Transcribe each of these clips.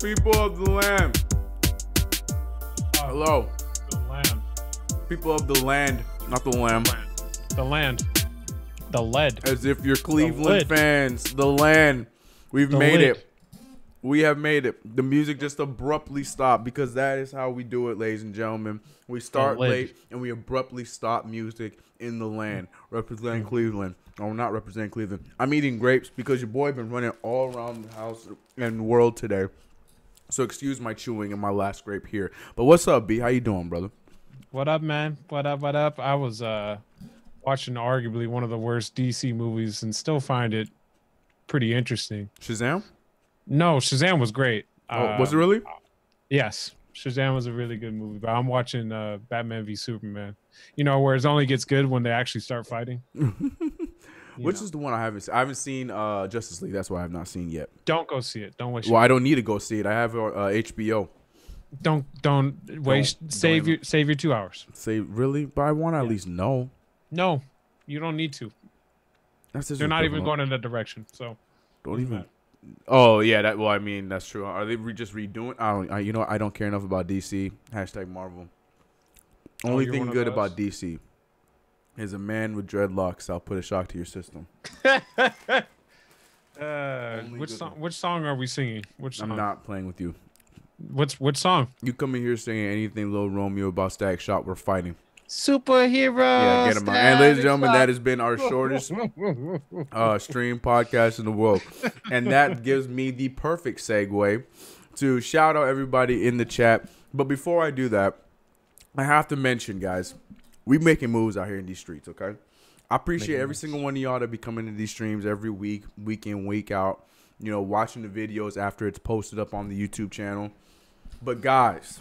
People of the land. Hello. The land. People of the land, not the lamb. The land. The lead. As if you're Cleveland fans. The land. We've made it. We have made it. The music just abruptly stopped because that is how we do it, ladies and gentlemen. We start late and we abruptly stop music in the land. Representing Cleveland. Oh, not representing Cleveland. I'm eating grapes because your boy been running all around the house and the world today. So excuse my chewing and my last grape here. But what's up, B? How you doing, brother? What up, man? What up? What up? I was watching arguably one of the worst DC movies and still find it pretty interesting. Shazam? No, Shazam was great. Oh, was it really? Yes. Shazam was a really good movie, but I'm watching Batman v Superman. You know, where it only gets good when they actually start fighting. Which is the one I haven't seen? I haven't seen Justice League. That's why I have not seen yet. Don't go see it. Don't waste. Well, I don't need to go see it. I have HBO. Don't waste. Save your 2 hours. Really? But I want to at least know. No, you don't need to. They're not even going in that direction. So don't even. Oh yeah, well I mean that's true. Are they just redoing? I don't care enough about DC. Hashtag Marvel. Only thing good about DC is a man with dreadlocks. I'll put a shock to your system. Which song are we singing? Which song? I'm not playing with you. Which song? You come in here singing anything Lil Romeo about Static Shock, we're fighting. Superhero. Yeah, get him out. And ladies and gentlemen, that has been our shortest stream podcast in the world. And that gives me the perfect segue to shout out everybody in the chat. But before I do that, I have to mention, guys, we making moves out here in these streets, okay? I appreciate every single one of y'all that be coming to these streams every week, week in, week out, you know, watching the videos after it's posted up on the YouTube channel. But guys,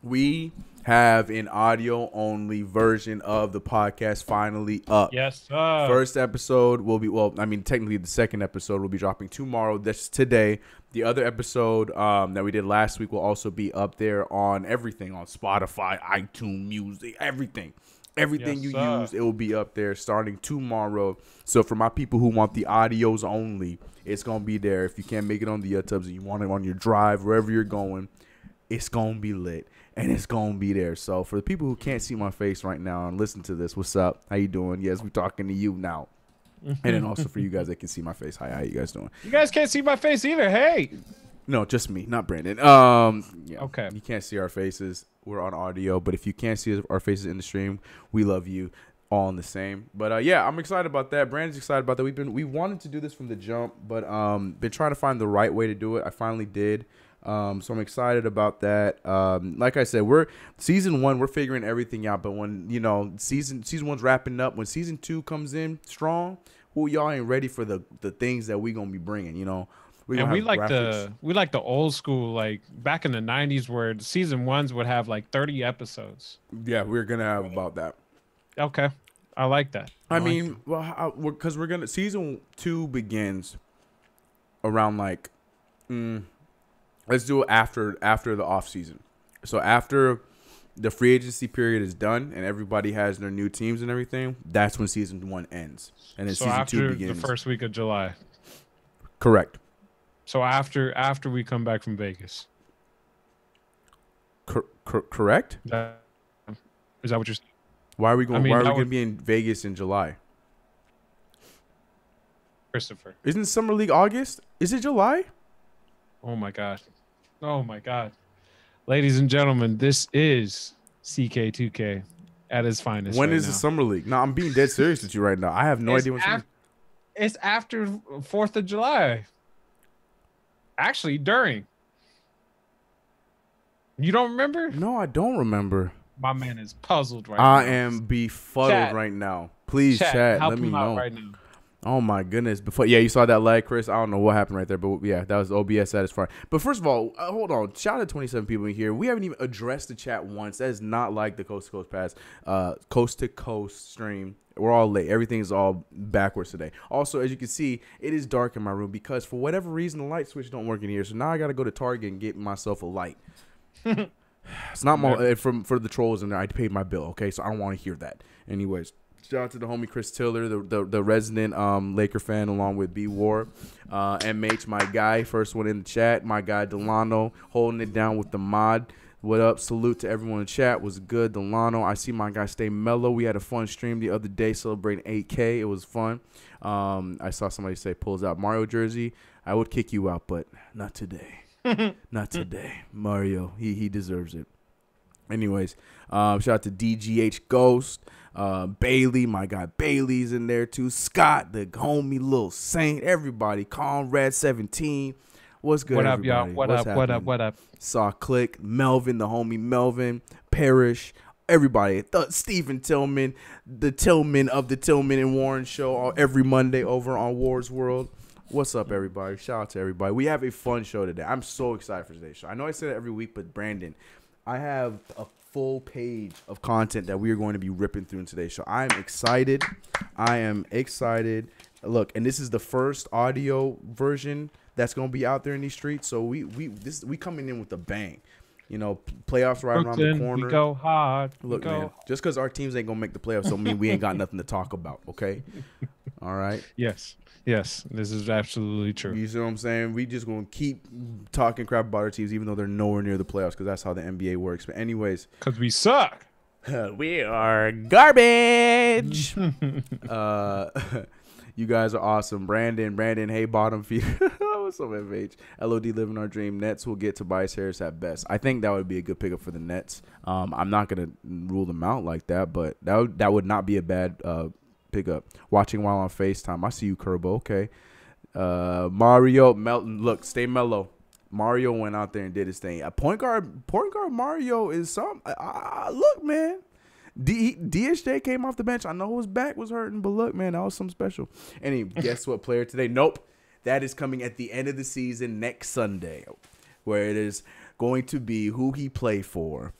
we have an audio-only version of the podcast finally up. Yes, sir. First episode will be, well, I mean, technically the second episode will be dropping tomorrow. That's today. The other episode that we did last week will also be up there on everything, on Spotify, iTunes, Music, everything. Everything you use, it will be up there starting tomorrow. So for my people who want the audios only, it's going to be there. If you can't make it on the YouTubes and you want it on your drive, wherever you're going, it's going to be lit. And it's going to be there. So for the people who can't see my face right now and listen to this, what's up? How you doing? Yes, we're talking to you now. And then also for you guys that can see my face, hi, how you guys doing? You guys can't see my face either. Hey. No, just me, not Brandon. Yeah, okay. You can't see our faces. We're on audio. But if you can't see our faces in the stream, we love you all in the same. But yeah, I'm excited about that. Brandon's excited about that. We wanted to do this from the jump, but been trying to find the right way to do it. I finally did. So I'm excited about that. Like I said, we're season 1. We're figuring everything out. But when season 1's wrapping up, when season 2 comes in strong, y'all ain't ready for the things that we gonna be bringing. And we like the old school, like back in the 90s, where season 1s would have like 30 episodes. Yeah, we're gonna have about that. Okay, I like that. I mean, well, because we're gonna season 2 begins around like. Let's do it after the off season. So after the free agency period is done and everybody has their new teams and everything, that's when season 1 ends. And then season 2 begins. The first week of July. Correct. So after we come back from Vegas. Correct? Is that what you're saying? Why are we going? Why are we going to be in Vegas in July? Christopher. Isn't Summer League August? Is it July? Oh my God. Oh my God. Ladies and gentlemen, this is CK2K at its finest. When is the Summer League? No, I'm being dead serious with you right now. I have no idea what it's after 4th of July. Actually, during. You don't remember? No, I don't remember. My man is puzzled right now. I am befuddled right now. Please, chat, let me know. Right now. Oh my goodness! You saw that lag, Chris. I don't know what happened right there, but yeah, that was OBS satisfying. But first of all, hold on. Shout out to 27 people in here. We haven't even addressed the chat once. That is not like the Coast to Coast Pass, Coast to Coast stream. We're all late. Everything is all backwards today. Also, as you can see, it is dark in my room because for whatever reason the light switch don't work in here. So now I got to go to Target and get myself a light. It's not my for the trolls in there. I paid my bill. Okay, so I don't want to hear that. Anyways. Shout out to the homie Chris Tiller, the resident Laker fan, along with B War, MH, my guy, first one in the chat. My guy Delano holding it down with the mod. What up? Salute to everyone in the chat. Was good, Delano. I see my guy Stay Mellow. We had a fun stream the other day celebrating 8K. It was fun. I saw somebody say pulls out Mario jersey. I would kick you out, but not today. Not today. Mario, he deserves it. Anyways, shout out to DGH Ghost. Bailey, my guy Bailey's in there too. Scott, the homie Lil Saint, everybody. Conrad 17. What's good, what up, everybody? y'all? What up? Saw Click, Melvin, the homie Melvin, Parrish, everybody. Stephen Tillman, the Tillman of the Tillman and Warren show every Monday over on Wars World. What's up, everybody? Shout out to everybody. We have a fun show today. I'm so excited for today's show. I know I say that every week, but Brandon, I have a full page of content that we are going to be ripping through in today's show. I am excited. Look, and this is the first audio version that's going to be out there in these streets. So we coming in with a bang. You know, playoffs right around the corner. We go hard. Look, man, just because our teams ain't going to make the playoffs don't mean we ain't got nothing to talk about, okay? All right? Yes, this is absolutely true. You see what I'm saying? We just going to keep talking crap about our teams even though they're nowhere near the playoffs because that's how the NBA works. But anyways. Because we suck. We are garbage. You guys are awesome. Brandon, hey, bottom feeder. What's up, FH? LOD living our dream. Nets will get Tobias Harris at best. I think that would be a good pickup for the Nets. I'm not going to rule them out like that, but that would not be a bad pickup. Watching while on FaceTime. I see you, Kerbo. Okay. Mario, Melton. Look, stay mellow. Mario went out there and did his thing. Point guard Mario is some. Look, man. DSJ came off the bench. I know his back was hurting, but look, man, that was something special. And guess what player today? Nope. That is coming at the end of the season next Sunday, where it is going to be who he played for.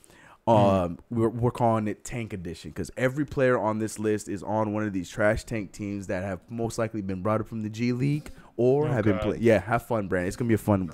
We're calling it Tank Edition because every player on this list is on one of these trash tank teams that have most likely been brought up from the G League or have been playing. Yeah, have fun, Brandon. It's gonna be a fun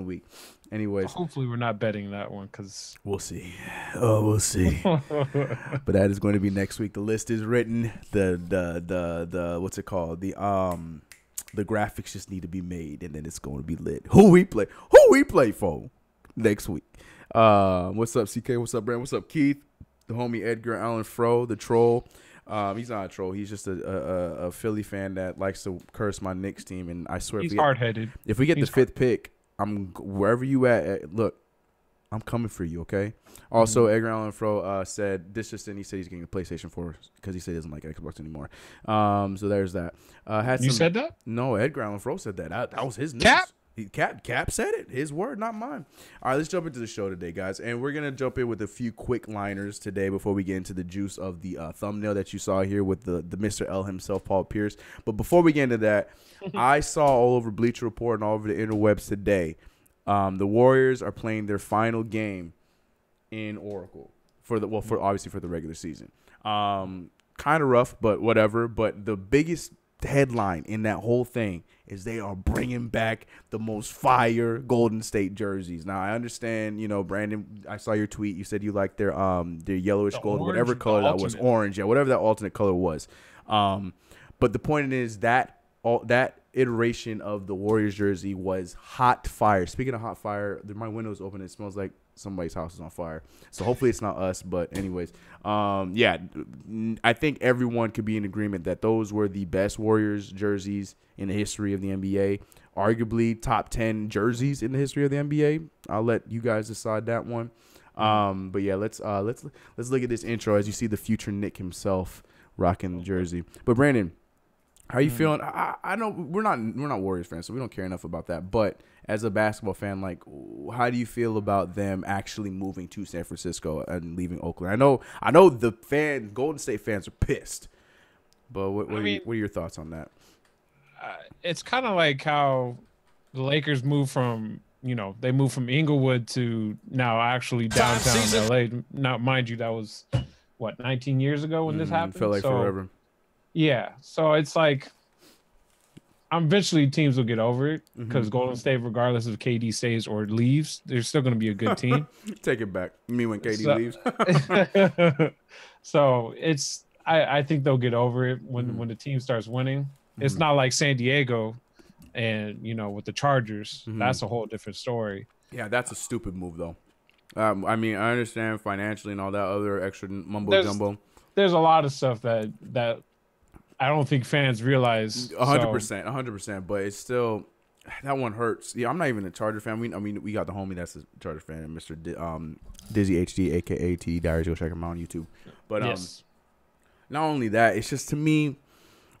week. Anyways, hopefully we're not betting that one because we'll see. Oh, we'll see. But that is going to be next week. The list is written. The what's it called? The graphics just need to be made, and then it's going to be lit. Who we play for next week. What's up, CK? What's up, Brandon? What's up, Keith? The homie Edgar Allan Fro, the troll. He's not a troll. He's just a Philly fan that likes to curse my Knicks team. And I swear, he's hard-headed. If we get the fifth pick, I'm wherever you at. Look, I'm coming for you. Okay. Also, Edgar Allan Fro said this just in. He said he's getting a PlayStation 4 because he said he doesn't like Xbox anymore. So there's that. You said that? No, Edgar Allan Fro said that. That was his news. Cap said it. His word, not mine. All right, let's jump into the show today, guys. And we're going to jump in with a few quick liners today before we get into the juice of the thumbnail that you saw here with the Mr. L himself, Paul Pierce. But before we get into that, I saw all over Bleacher Report and all over the interwebs today, the Warriors are playing their final game in Oracle for obviously for the regular season. Kind of rough, but whatever. But the biggest headline in that whole thing is they are bringing back the most fire Golden State jerseys. Now I understand, Brandon, I saw your tweet. You said you liked their yellowish gold, whatever color that was, orange, yeah, whatever that alternate color was. But the point is that iteration of the Warriors jersey was hot fire. Speaking of hot fire, my window's open. It smells like somebody's house is on fire. So hopefully it's not us. But anyways, I think everyone could be in agreement that those were the best Warriors jerseys in the history of the NBA. Arguably top 10 jerseys in the history of the NBA. I'll let you guys decide that one. But yeah, let's look at this intro as you see the future Nick himself rocking the jersey. But Brandon, how are you feeling? I know we're not Warriors fans, so we don't care enough about that. But as a basketball fan, like, how do you feel about them actually moving to San Francisco and leaving Oakland? I know the Golden State fans are pissed, but what are your thoughts on that? It's kind of like how the Lakers moved from Inglewood to now actually downtown LA. Now, mind you, that was what 19 years ago when this happened. Felt like forever. Yeah, so it's like eventually teams will get over it because Golden State, regardless if KD stays or leaves, they're still going to be a good team. Take it back. You mean when KD leaves? So I think they'll get over it when the team starts winning. It's not like San Diego, and with the Chargers, that's a whole different story. Yeah, that's a stupid move though. I mean, I understand financially and all that other extra mumbo jumbo. There's a lot of stuff that I don't think fans realize. 100%. But it's still, that one hurts. Yeah, I'm not even a Charger fan. We got the homie that's a Charger fan, Mr. Dizzy HD, aka T Diaries. Go check him out on YouTube. But not only that, it's just to me,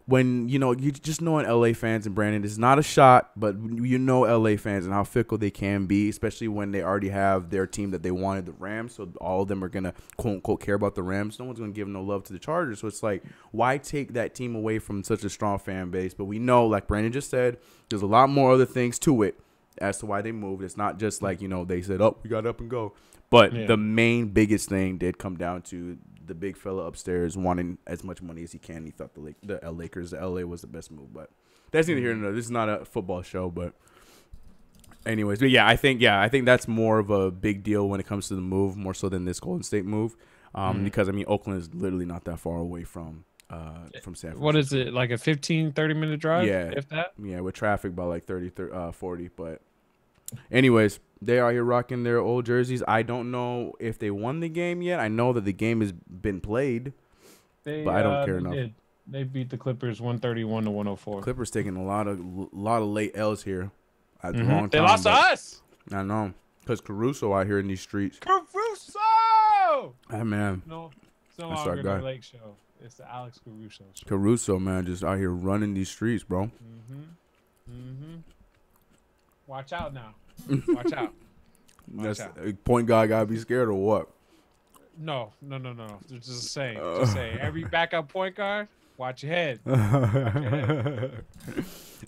when you just knowing LA fans, and Brandon, it's not a shot, but LA fans and how fickle they can be, especially when they already have their team that they wanted, the Rams. So all of them are gonna quote unquote care about the Rams. No one's gonna give no love to the Chargers. So it's like, why take that team away from such a strong fan base? But we know, like Brandon just said, there's a lot more other things to it as to why they moved. It's not just like they said, oh, we got up and go. But the main biggest thing did come down to the big fella upstairs wanting as much money as he can. He thought the Lakers, the LA was the best move, but that's neither here nor there. This is not a football show, but anyways, but I think that's more of a big deal when it comes to the move, more so than this Golden State move, because I mean Oakland is literally not that far away from San Francisco. What is it, like a 15-30 minute drive? Yeah, if that. Yeah, with traffic about like 40, but anyways, they are here rocking their old jerseys. I don't know if they won the game yet. I know that the game has been played, but I don't care enough. They beat the Clippers 131-104. Clippers taking a lot of late L's here at the wrong time. They lost to us. I know, because Caruso out here in these streets. Caruso! Hey, man. No, it's no longer the Lake Show. It's the Alex Caruso show. Caruso, man, just out here running these streets, bro. Watch out now. Watch out. That's point guard gotta be scared or what? No. Just saying. Every backup point guard, watch your head.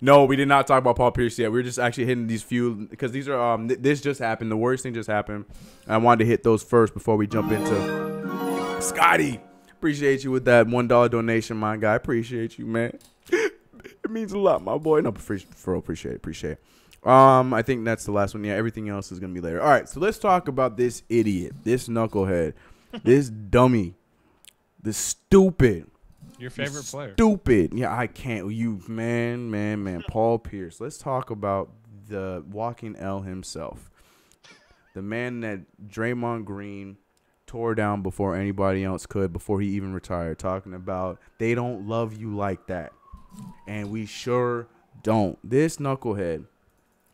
No, we did not talk about Paul Pierce yet. We were just actually hitting these few because these are this just happened. The worst thing just happened. I wanted to hit those first before we jump into Scotty. Appreciate you with that $1 donation, my guy. Appreciate you, man. It means a lot, my boy. No, appreciate it. I think that's the last one. Yeah, everything else is going to be later. All right, so let's talk about this idiot, this knucklehead, this dummy, this stupid. Your favorite player. Stupid. Yeah, I can't. You, man. Paul Pierce. Let's talk about the walking L himself. The man that Draymond Green tore down before anybody else could, before he even retired, talking about they don't love you like that. And we sure don't. This knucklehead.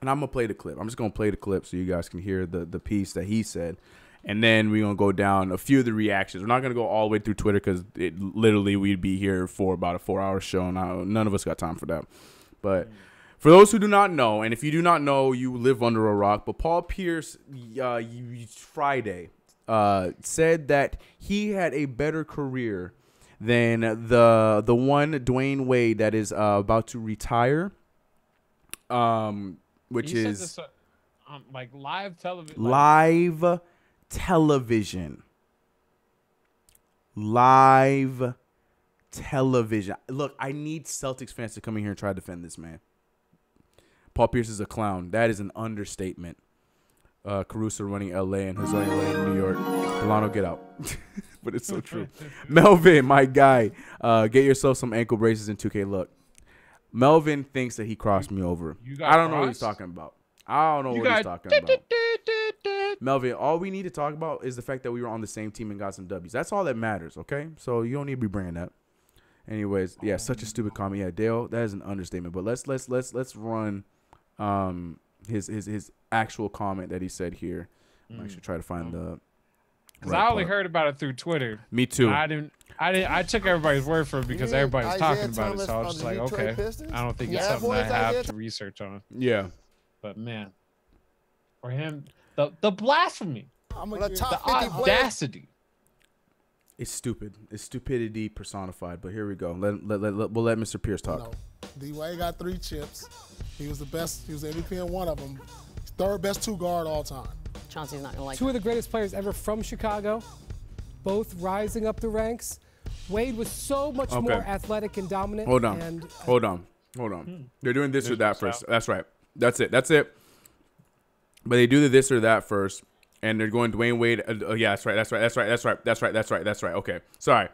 And I'm going to play the clip. I'm just going to play the clip so you guys can hear the piece that he said. And then we're going to go down a few of the reactions. We're not going to go all the way through Twitter because literally we'd be here for about a 4-hour show. And none of us got time for that. But for those who do not know, and if you do not know, you live under a rock. But Paul Pierce Friday said that he had a better career than the one Dwyane Wade that is about to retire. Which is this, like live television. Live television. Look, I need Celtics fans to come in here and try to defend this man. Paul Pierce is a clown. That is an understatement. Caruso running LA and Jose running New York. Delano, get out. But it's so true. Melvin, my guy, get yourself some ankle braces in 2K. Look. Melvin thinks that he crossed me over. I don't know what he's talking about. Melvin, all we need to talk about is the fact that we were on the same team and got some W's. That's all that matters, okay? So you don't need to be bringing that. Anyways, yeah, such a stupid comment. Yeah, Dale, that is an understatement. But let's run his actual comment that he said here. I'm actually try to find the. Because I only heard about it through Twitter. Me too. I took everybody's word for it because everybody was talking about it. So I was just like, okay, I don't think it's something that I have to research on. Yeah. But man, for him, the blasphemy, the audacity. It's stupid. It's stupidity personified. But here we go. We'll let Mr. Pierce talk. No. D-Wade got 3 chips. He was the best. He was the MVP in one of them. Third best 2 guard all time. Chauncey's not gonna like 2 of the greatest players ever from Chicago, both rising up the ranks. Wade was so much more athletic and dominant. Hold on. They're doing this or that first. That's right. That's it. But they do the this or that first, and they're going Dwyane Wade. Yeah, that's right. Okay, sorry.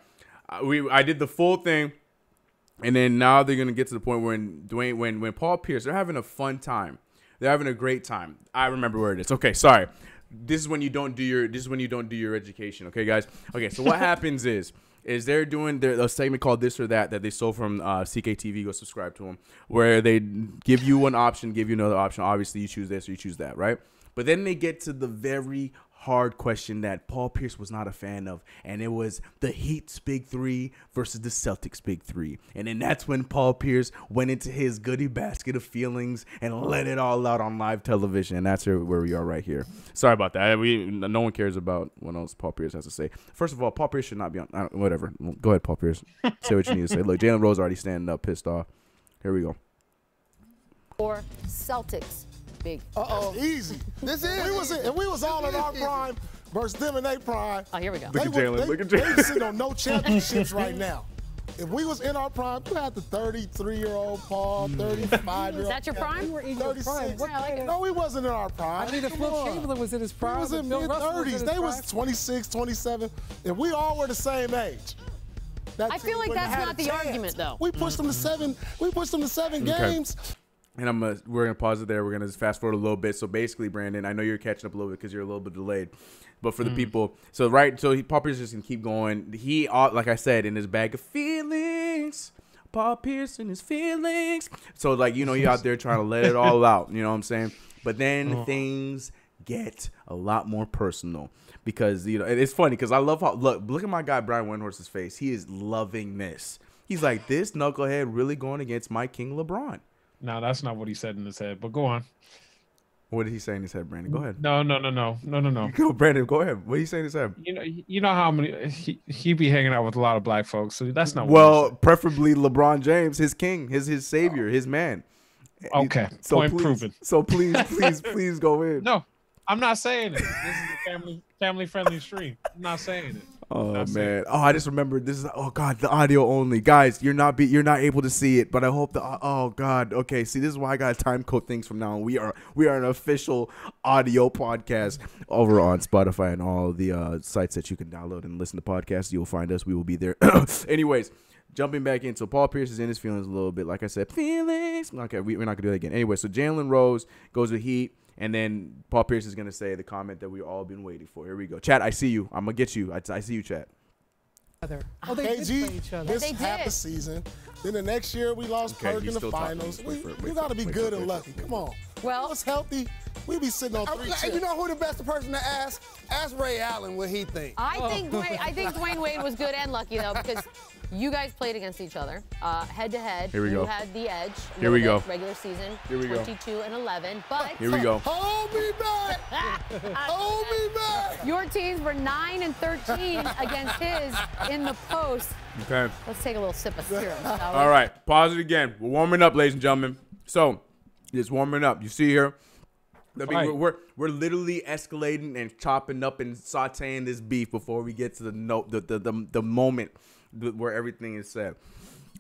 I did the full thing, and then now they're gonna get to the point where when Paul Pierce, they're having a fun time, they're having a great time. I remember where it is. Okay, sorry. This is when you don't do your education. Okay, guys. Okay, so what happens is they're doing a segment called This or That they stole from CKTV. Go subscribe to them, where they give you one option, give you another option. Obviously, you choose this or you choose that, right? But then they get to the very hard question that Paul Pierce was not a fan of, and it was the Heat's big three versus the Celtics big three. And then that's when Paul Pierce went into his goodie basket of feelings and let it all out on live television. And that's where we are right here. Sorry about that. No one cares about what else Paul Pierce has to say. First of all, Paul Pierce should not be on. Whatever. Go ahead, Paul Pierce. Say what you need to say. Look, Jalen Rose already standing up, pissed off. Here we go. Or Celtics. Big. Easy. This is. If we was all in our prime versus them in their prime. Oh, here we go. Look at Jalen. Look at Jalen. They sitting on no championships right now. If we was in our prime, you had the 33-year-old Paul, 35-year-old. Is that your prime? You were in your prime. No, we wasn't in our prime. I mean, if Will Chamberlain was in his prime, he was in mid-30s. They was 26, 27. If we all were the same age. I feel like that's not the argument, though. We pushed them to 7. We pushed them to 7 games. And we're gonna pause it there. We're gonna just fast forward a little bit. So basically, Brandon, I know you're catching up a little bit because you're a little bit delayed, but for the people, so Paul Pierce is gonna keep going. He, like I said, in his bag of feelings, Paul Pierce and his feelings. So like you out there trying to let it all out. You know what I'm saying? But then things get a lot more personal because it's funny because I love how look at my guy Brian Windhorse's face. He is loving this. He's like, this knucklehead really going against my King LeBron. No, that's not what he said in his head, but go on. What did he say in his head, Brandon? Go ahead. No. Go, Brandon, go ahead. What did he say in his head? You know how many he be hanging out with a lot of black folks, so that's not. Well, preferably LeBron James, his king, his savior, his man. Okay, so point please, proven. So please go in. No, I'm not saying it. This is a family friendly stream. I'm not saying it. Oh man! Oh, I just remembered. This is the audio only, guys. You're not able to see it, but I hope oh god. Okay, see, this is why I gotta time code things from now on. We are an official audio podcast over on Spotify and all the sites that you can download and listen to podcasts. You'll find us. We will be there. Anyways, jumping back in. So Paul Pierce is in his feelings a little bit. Like I said, feelings. Okay, we're not gonna do that again. Anyway, so Jalen Rose goes with Heat. And then Paul Pierce is going to say the comment that we've all been waiting for. Here we go. Chat, I see you. I'm going to get you. I see you, chat. Oh, they did play each other. This half the season. Then the next year we lost Perk in the finals. You got to be good and lucky. Come on. Well, it's healthy. We be sitting on 3 chips. You know who the best person to ask? Ask Ray Allen what he thinks. I think Dwyane Wade was good and lucky, though, because you guys played against each other, head-to-head. Here we go. You had the edge. Here we go. Regular season, Here we go. 22-11. But here we go. Hold me back. Hold me back. Your teams were 9-13 against his in the post. Okay. Let's take a little sip of syrup. shall we? All right. Pause it again. We're warming up, ladies and gentlemen. So, it's warming up. You see here? I mean, we're literally escalating and chopping up and sauteing this beef before we get to the moment where everything is said.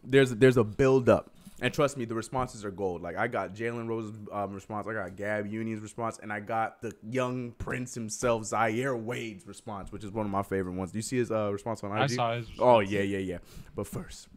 There's a build up, and trust me, the responses are gold. Like I got Jalen Rose's response, I got Gab Union's response, and I got the young prince himself, Zaire Wade's response, which is one of my favorite ones. Do you see his response on IG? I saw his response. Oh yeah. But first,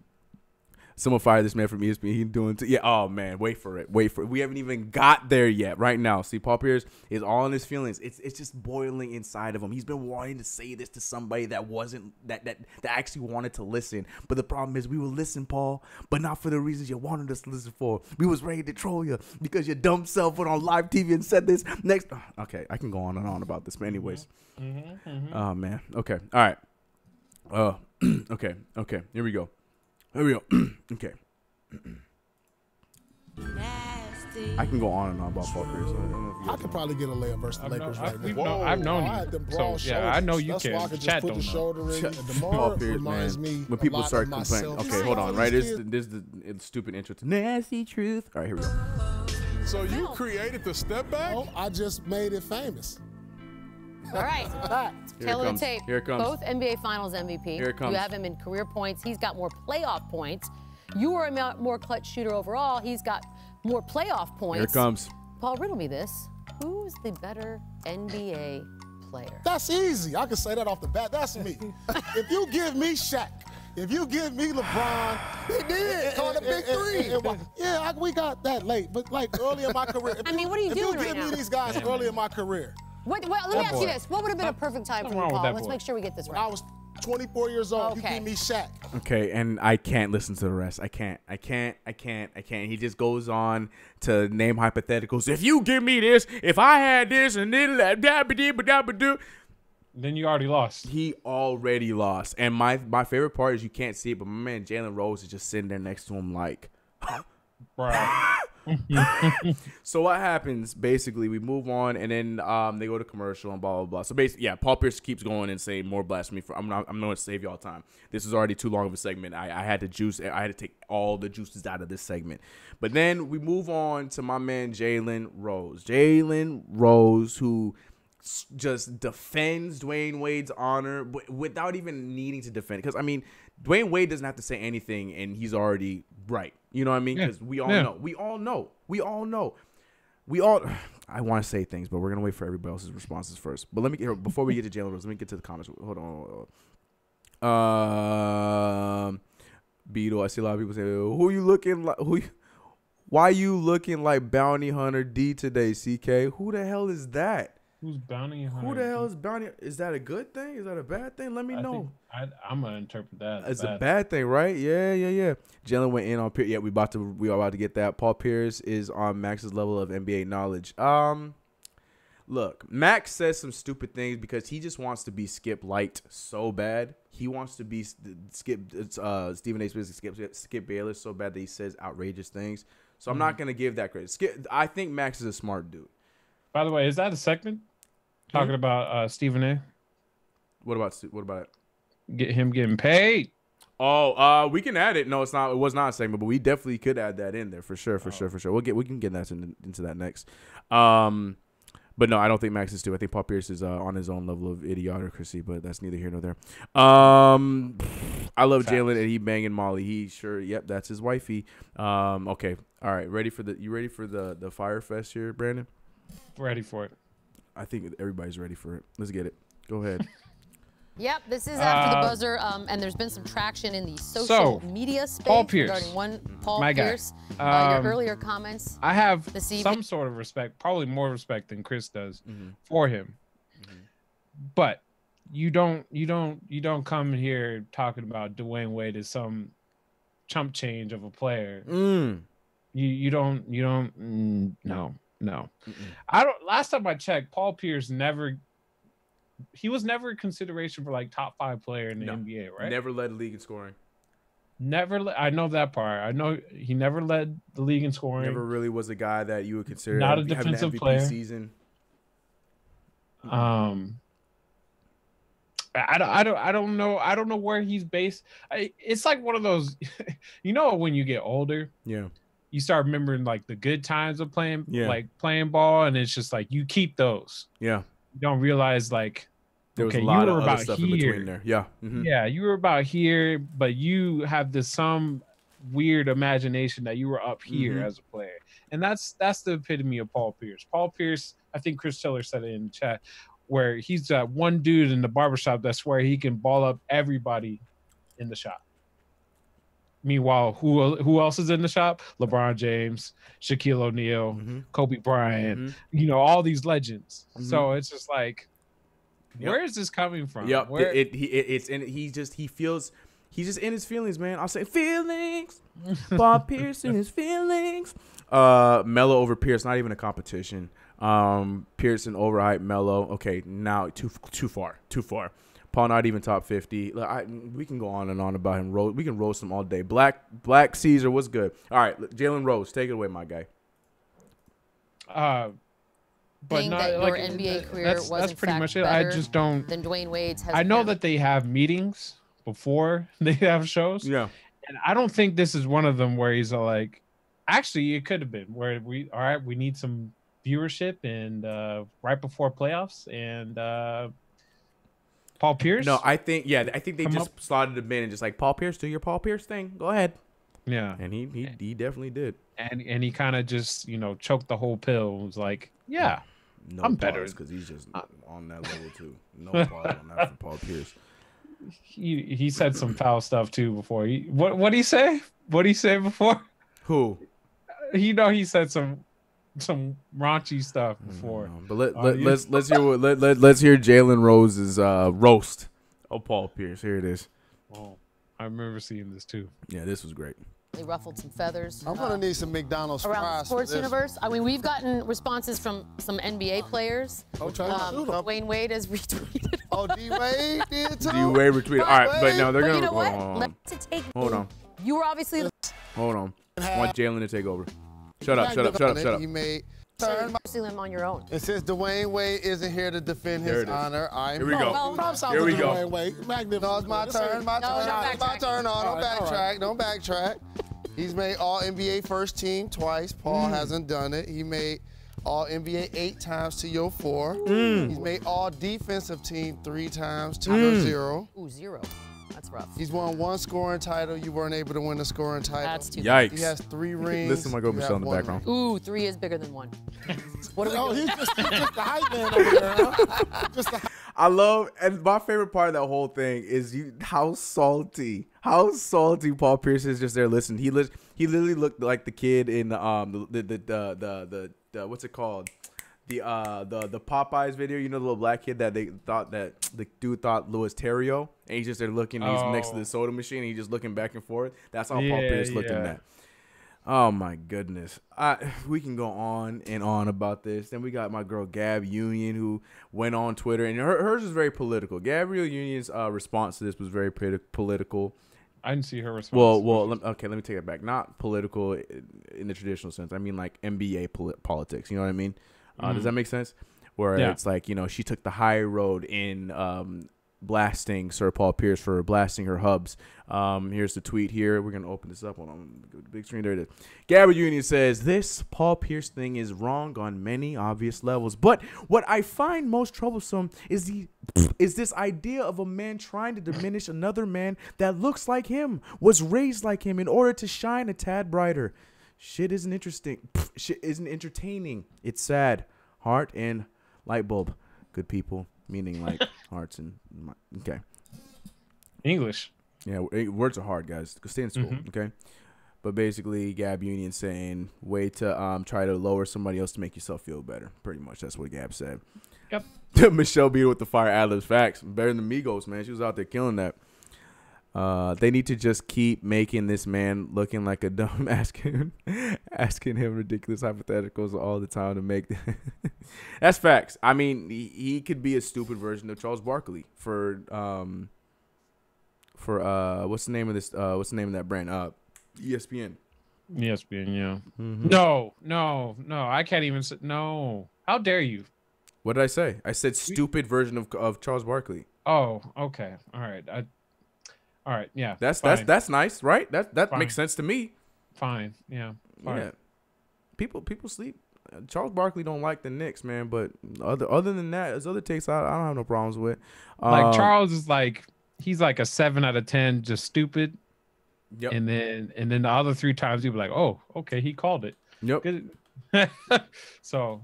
someone fired this man from ESPN. He doing oh man, wait for it. We haven't even got there yet. Right now, see, Paul Pierce is all in his feelings. It's just boiling inside of him. He's been wanting to say this to somebody that wasn't that actually wanted to listen. But the problem is, we will listen, Paul, but not for the reasons you wanted us to listen for. We was ready to troll you because your dumb self went on live TV and said this next. Okay, I can go on and on about this, but anyways. Oh man. Okay. All right. Okay. Here we go. Okay. I can go on and on about Paul Pierce. I could probably get a layup versus the Lakers right now. I've known I had you. them broad So, yeah, shoulders. I know you That's can. why I could Chat just put don't the know. shoulder in. And Paul DeMar Pierce, reminds man. me When people a lot start of complaining, myself. okay, hold on, right? This This is the stupid intro to Nasty Truth. All right, here we go. So you created the step back? No, I just made it famous. All right. Tail of the tape. Here it comes. Both NBA Finals MVP. Here it comes. You have him in career points. He's got more playoff points. You are a more clutch shooter overall. He's got more playoff points. Here it comes. Paul, riddle me this. Who's the better NBA player? That's easy. I can say that off the bat. That's me. If you give me Shaq If you give me LeBron, He did. Called a big three. Yeah, we got that late, but like early in my career. I mean, what are you doing right now? If you give me these guys early in my career. Let me ask you this. What would have been a perfect time for you, Paul? Let's make sure we get this right. I was 24 years old. Okay. You give me Shaq. Okay, and I can't listen to the rest. I can't. He just goes on to name hypotheticals. If you give me this, if I had this, and then then you already lost. He already lost. And my favorite part is you can't see it, but my man Jalen Rose is just sitting there next to him like, Right. So what happens? Basically, we move on, and then they go to commercial and blah blah blah. So basically, yeah, Paul Pierce keeps going and saying more blasphemy. I'm going to save y'all time. This is already too long of a segment. I had to take all the juices out of this segment. But then we move on to my man Jalen Rose. Jalen Rose, who just defends Dwyane Wade's honor without even needing to defend it. Because I mean, Dwyane Wade doesn't have to say anything, and he's already right. You know what I mean? Because we all know. I want to say things, but we're gonna wait for everybody else's responses first. But before we get to Jalen Rose, let me get to the comments. Hold on. Beetle, I see a lot of people say, "Who you looking like? Why you looking like Bounty Hunter D today, CK? Who the hell is that? Who's Bounty Hunter? Who the hell is Bounty? Is that a good thing? Is that a bad thing? Let me know. I'm gonna interpret that as a bad thing, right? Yeah. Jalen went in on Pierce. Yeah, we are about to get that. Paul Pierce is on Max's level of NBA knowledge. Look, Max says some stupid things because he just wants to be Skip Light so bad. He wants to be Skip. Stephen A. Smith, Skip Bayless so bad that he says outrageous things. So I'm not gonna give that credit. I think Max is a smart dude. By the way, is that a segment? Talking about Stephen A. What about it? Get him getting paid. Oh, we can add it. No, it's not. It was not a segment, but we definitely could add that in there for sure. We can get that into that next. But no, I don't think Max is too. I think Paul Pierce is on his own level of idiocracy, but that's neither here nor there. I love Jalen and he banging Molly. Yep, that's his wifey. Okay, all right. You ready for the Fire Fest here, Brandon? Ready for it. I think everybody's ready for it. Let's get it. Go ahead. Yep, this is after the buzzer, and there's been some traction in the social media space regarding Paul Pierce. Your earlier comments. I have some sort of respect, probably more respect than Chris does for him. But you don't come here talking about Dwyane Wade as some chump change of a player. You don't. No. I don't. Last time I checked, Paul Pierce was never a consideration for like top 5 player in the NBA, right? Never led the league in scoring. I know that part. I know he never led the league in scoring. Never really was a guy that you would consider not a defensive player. Season. I don't know where he's based. It's like one of those, when you get older, you start remembering like the good times of playing ball, and it's just like you keep those. Yeah. You don't realize like there was a lot of other stuff in between there. Yeah. Yeah, you were about here, but you have this some weird imagination that you were up here as a player. And that's the epitome of Paul Pierce. Paul Pierce, I think Chris Tiller said it in the chat, where he's that one dude in the barbershop that swear he can ball up everybody in the shop. Meanwhile, who else is in the shop? LeBron James, Shaquille O'Neal, Kobe Bryant, all these legends. So it's just like, where is this coming from? Yep. He's just in his feelings, man. I'll say feelings. Bob Pierce in his feelings. Melo over Pierce, not even a competition. Pierce and overhyped Melo. Okay, now too far. Paul not even top 50. We can go on and on about him. We can roast him all day. Black Caesar, what's good? All right, Jalen Rose, take it away, my guy. But not that your NBA career was that's pretty much it. I just don't. Than Dwyane Wade's. I know that they have meetings before they have shows. Yeah, and I don't think this is one of them where he's like. Actually, it could have been where we need some viewership and right before playoffs and. Paul Pierce? No, I think they just slotted him in and just like, Paul Pierce, do your Paul Pierce thing. Go ahead. Yeah. And he definitely did. And he kind of just, choked the whole pill. It was like, yeah, no I'm pause, better. Because he's just on that level too. No pause on that for Paul Pierce. he said some foul stuff too before. What did he say? What did he say before? Who? He said some raunchy stuff before. But let's hear Jalen Rose's roast of Paul Pierce. Here it is. Oh, I remember seeing this too. Yeah, this was great. They ruffled some feathers. I'm gonna need some McDonald's around fries the sports universe. I mean, we've gotten responses from some NBA players. Dwyane Wade has retweeted. Oh, D-Wade did too. D-Wade retweeted. All right, but now they're gonna. You know what? Hold on. You were obviously. Hold on. I want Jalen to take over. Shut up. He made him on your own. And since Dwyane Wade isn't here to defend his honor, here we go. Here we go. No, it's my turn. My turn. Don't backtrack. He's made all NBA first team twice. Paul hasn't done it. He made all NBA 8 times to your 4. He's made all defensive team 3 times to your 0. Ooh, 0. That's rough. He's won 1 scoring title. You weren't able to win a scoring title. That's too bad. Yikes. He has 3 rings. Listen to my girl Michelle in the background. Ooh, 3 is bigger than 1. What are we doing? He's just the hype man over there. Huh? I love, and my favorite part of that whole thing is how salty Paul Pierce is just there listening. He literally looked like the kid in the what's it called? The Popeyes video, you know, the little black kid that they thought that the dude thought Louis Terrio, and he's just there looking. He's next to the soda machine, and he's just looking back and forth. That's how Paul Pierce looked in that. Oh my goodness, we can go on and on about this. Then we got my girl Gab Union, who went on Twitter, and hers is very political. Gabrielle Union's response to this was very political. I didn't see her response. Well, okay, let me take it back. Not political in the traditional sense. I mean like NBA politics. You know what I mean? Does that make sense? Where it's like, you know, she took the high road in blasting Sir Paul Pierce for blasting her hubs. Here's the tweet here. We're going to open this up on the big screen. There it is. Gabrielle Union says, this Paul Pierce thing is wrong on many obvious levels. But what I find most troublesome is this idea of a man trying to diminish another man that looks like him, was raised like him in order to shine a tad brighter. Shit isn't interesting. Shit isn't entertaining. It's sad. Heart and light bulb. Good people, meaning like hearts and okay. English. Yeah, words are hard, guys. Stay in school, okay? But basically, Gab Union saying, way to try to lower somebody else to make yourself feel better. Pretty much, that's what Gab said. Yep. Michelle Beater with the fire ad-libs. Facts. Better than Migos, man. She was out there killing that. They need to just keep making this man looking like a dumb, asking him ridiculous hypotheticals all the time to make. That's facts. I mean, he could be a stupid version of Charles Barkley for what's the name of this? What's the name of that brand? ESPN. ESPN, yeah. No. I can't even say no. How dare you? What did I say? I said stupid version of Charles Barkley. Oh, okay. All right. All right, yeah. That's nice, right? That makes sense to me. Fine, yeah. Fine. Yeah. People sleep. Charles Barkley don't like the Knicks, man. But other than that, his other takes I don't have no problems with. Like Charles is like he's like a 7 out of 10, just stupid. Yep. And then the other 3 times he'd be like, oh, okay, he called it. Yep. So,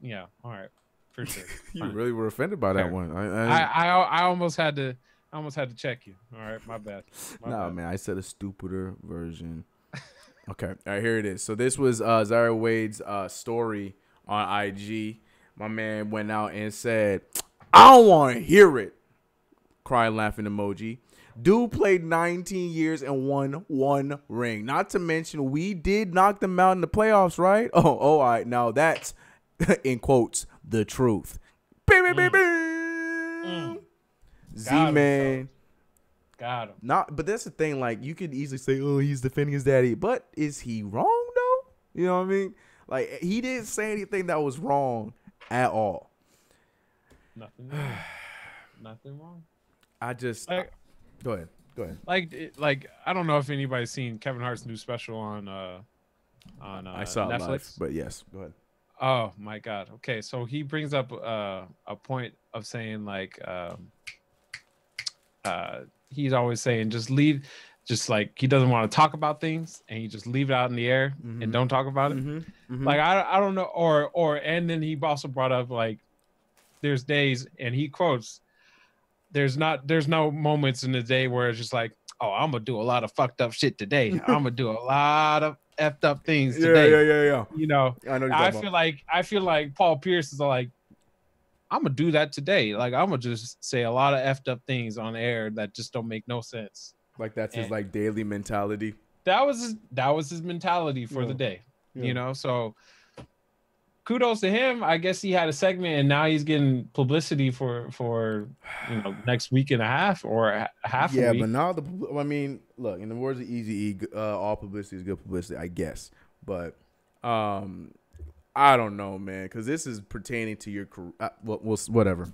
yeah, all right, for sure. You really were offended by that one. I almost had to. I almost had to check you. All right, my bad. Man, I said a stupider version. Okay, all right, here it is. So this was Zaire Wade's story on IG. My man went out and said, I don't want to hear it. Crying, laughing emoji. Dude played 19 years and won 1 ring. Not to mention, we did knock them out in the playoffs, right? Oh, all right. Now that's, in quotes, the truth. Z-Man. Got him. But that's the thing. Like, you could easily say, oh, he's defending his daddy. But is he wrong, though? You know what I mean? Like, he didn't say anything that was wrong at all. Nothing wrong. I just... Go ahead. Like I don't know if anybody's seen Kevin Hart's new special on I saw Netflix. It live, but yes, go ahead. Oh my God. Okay, so he brings up a point of saying like he's always saying just like he doesn't want to talk about things and he just leave it out in the air and don't talk about it. Like I don't know, or and then he also brought up like there's days and he quotes there's no moments in the day where it's just like, oh, I'm gonna do a lot of fucked up shit today. I'm gonna do a lot of effed up things today. Yeah. You know, I feel like Paul Pierce is like, I'm gonna do that today. Like, I'm gonna just say a lot of effed up things on air that just don't make no sense. Like that's his like daily mentality. That was his mentality for the day. You know, so kudos to him. I guess he had a segment and now he's getting publicity for next week and a half or half a week. Yeah, but now I mean, look, in the words of Easy E, all publicity is good publicity, I guess. But I don't know, man, because this is pertaining to your career. Whatever.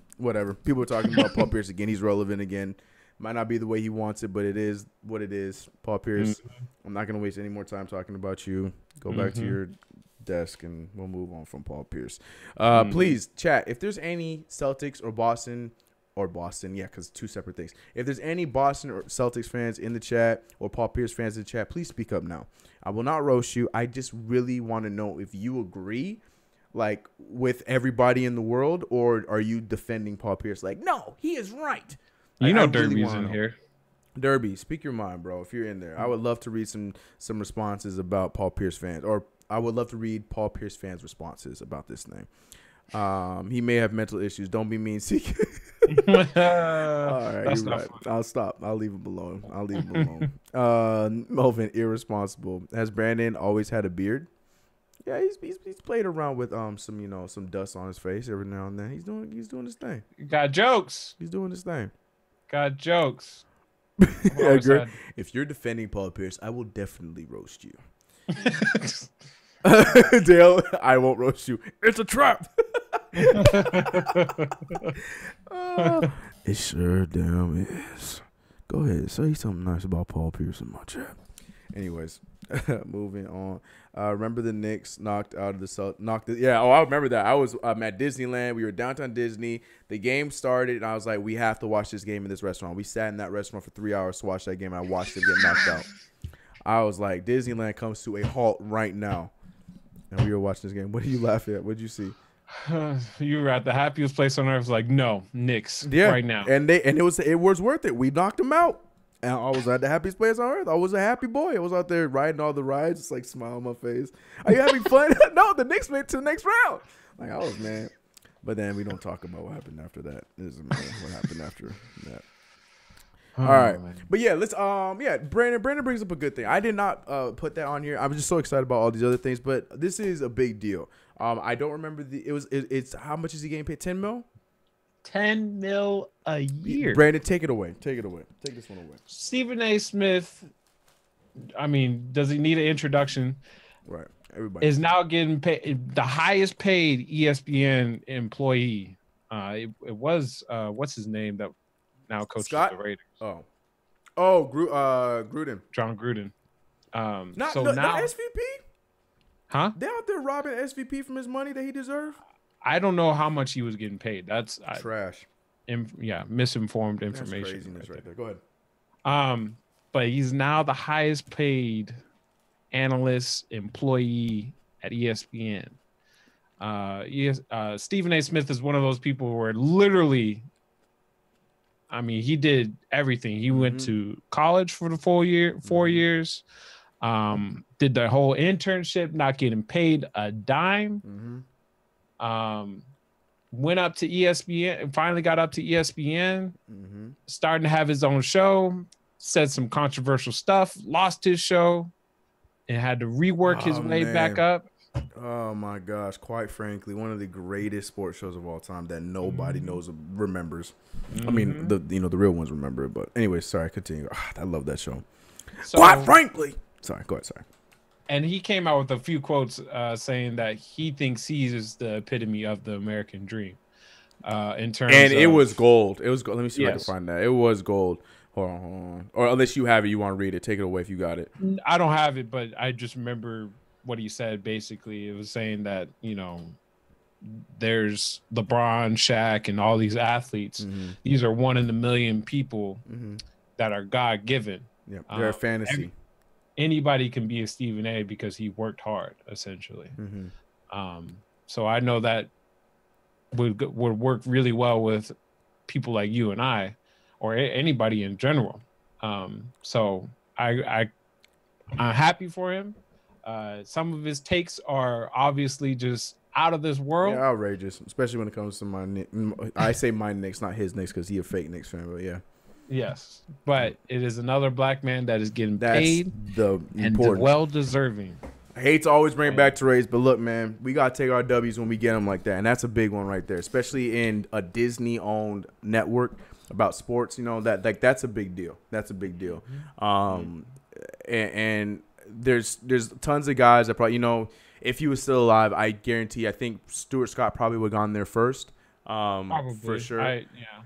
People are talking about Paul Pierce again. He's relevant again. Might not be the way he wants it, but it is what it is. Paul Pierce, I'm not going to waste any more time talking about you. Go back to your desk and we'll move on from Paul Pierce. Please, chat, if there's any Celtics or Boston, yeah, because two separate things. If there's any Boston or Celtics fans in the chat or Paul Pierce fans in the chat, please speak up now. I will not roast you. I just really want to know if you agree, like, with everybody in the world, or are you defending Paul Pierce? Like, no, he is right. You know, Derby's in here. Derby, speak your mind, bro. If you're in there, I would love to read some responses about Paul Pierce fans, or I would love to read Paul Pierce fans' responses about this thing. He may have mental issues. Don't be mean, CK. All right, you're right. I'll stop. I'll leave him alone. Melvin, irresponsible. Has Brandon always had a beard? Yeah, he's played around with some dust on his face every now and then. He's doing his thing. Got jokes. He's doing his thing. Got jokes. Yeah, if you're defending Paul Pierce, I will definitely roast you. Dale, I won't roast you. It's a trap. It sure damn is. Go ahead, say something nice about Paul Pierce in my chat. Anyways, moving on. Remember the Knicks knocked out of the I remember that. I was at Disneyland. We were downtown Disney. The game started, and I was like, we have to watch this game in this restaurant. We sat in that restaurant for 3 hours to watch that game, and I watched it get knocked out. I was like, Disneyland comes to a halt right now. And we were watching this game. What did you laugh at? What did you see? You were at the happiest place on earth. Like, no, Knicks right now. And it was worth it. We knocked them out. And I was at the happiest place on earth. I was a happy boy. I was out there riding all the rides, just like smile on my face. Are you having fun? No, the Knicks made it to the next round. Like, I was mad. But then we don't talk about what happened after that. This is what happened after that. All right. But yeah, let's Brandon brings up a good thing. I did not put that on here. I was just so excited about all these other things, but this is a big deal. I don't remember it's how much is he getting paid? 10 mil? 10 mil a year. Brandon, take it away. Take this one away. Stephen A. Smith, I mean, does he need an introduction? Right. Everybody is now getting paid the highest paid ESPN employee. It was what's his name that now coaches the Raiders. Gruden. John Gruden. Not SVP? Huh? They out there robbing SVP from his money that he deserved? I don't know how much he was getting paid. That's trash. Misinformed information. That's craziness right there. Go ahead. But he's now the highest paid analyst employee at ESPN. Stephen A. Smith is one of those people where literally, I mean, he did everything. He went to college for the 4 years. Did the whole internship, not getting paid a dime. Went up to ESPN, finally got up to ESPN, starting to have his own show, said some controversial stuff, lost his show, and had to rework his way back up. Oh my gosh! Quite frankly, one of the greatest sports shows of all time that nobody remembers. I mean, the real ones remember it, but anyway, sorry. Continue. I love that show. So, quite frankly, sorry. Go ahead. Sorry. And he came out with a few quotes saying that he thinks he is the epitome of the American dream. In terms, it was gold. It was gold. Let me see if I can find that. It was gold. Hold on. Or unless you have it, you want to read it. Take it away if you got it. I don't have it, but I just remember what he said. Basically, it was saying that there's LeBron, Shaq, and all these athletes. These are 1 in a million people that are God given. Yeah, they're a fantasy. Anybody can be a Stephen A. because he worked hard, essentially. So I know that would work really well with people like you and I, or anybody in general. So I'm happy for him. Some of his takes are obviously just out of this world. Yeah, outrageous, especially when it comes to my Knicks. I say my Knicks, not his Knicks, because he a fake Knicks fan. But yeah. Yes, but it is another black man that is getting paid and well deserving. I hate to always bring it back to race, but look, man, we gotta take our W's when we get them like that, and that's a big one right there, especially in a Disney-owned network about sports. You know that's a big deal. That's a big deal. And there's tons of guys that probably, you know, if he was still alive, I guarantee, I think Stuart Scott probably would have gone there first, Probably. for sure. Yeah.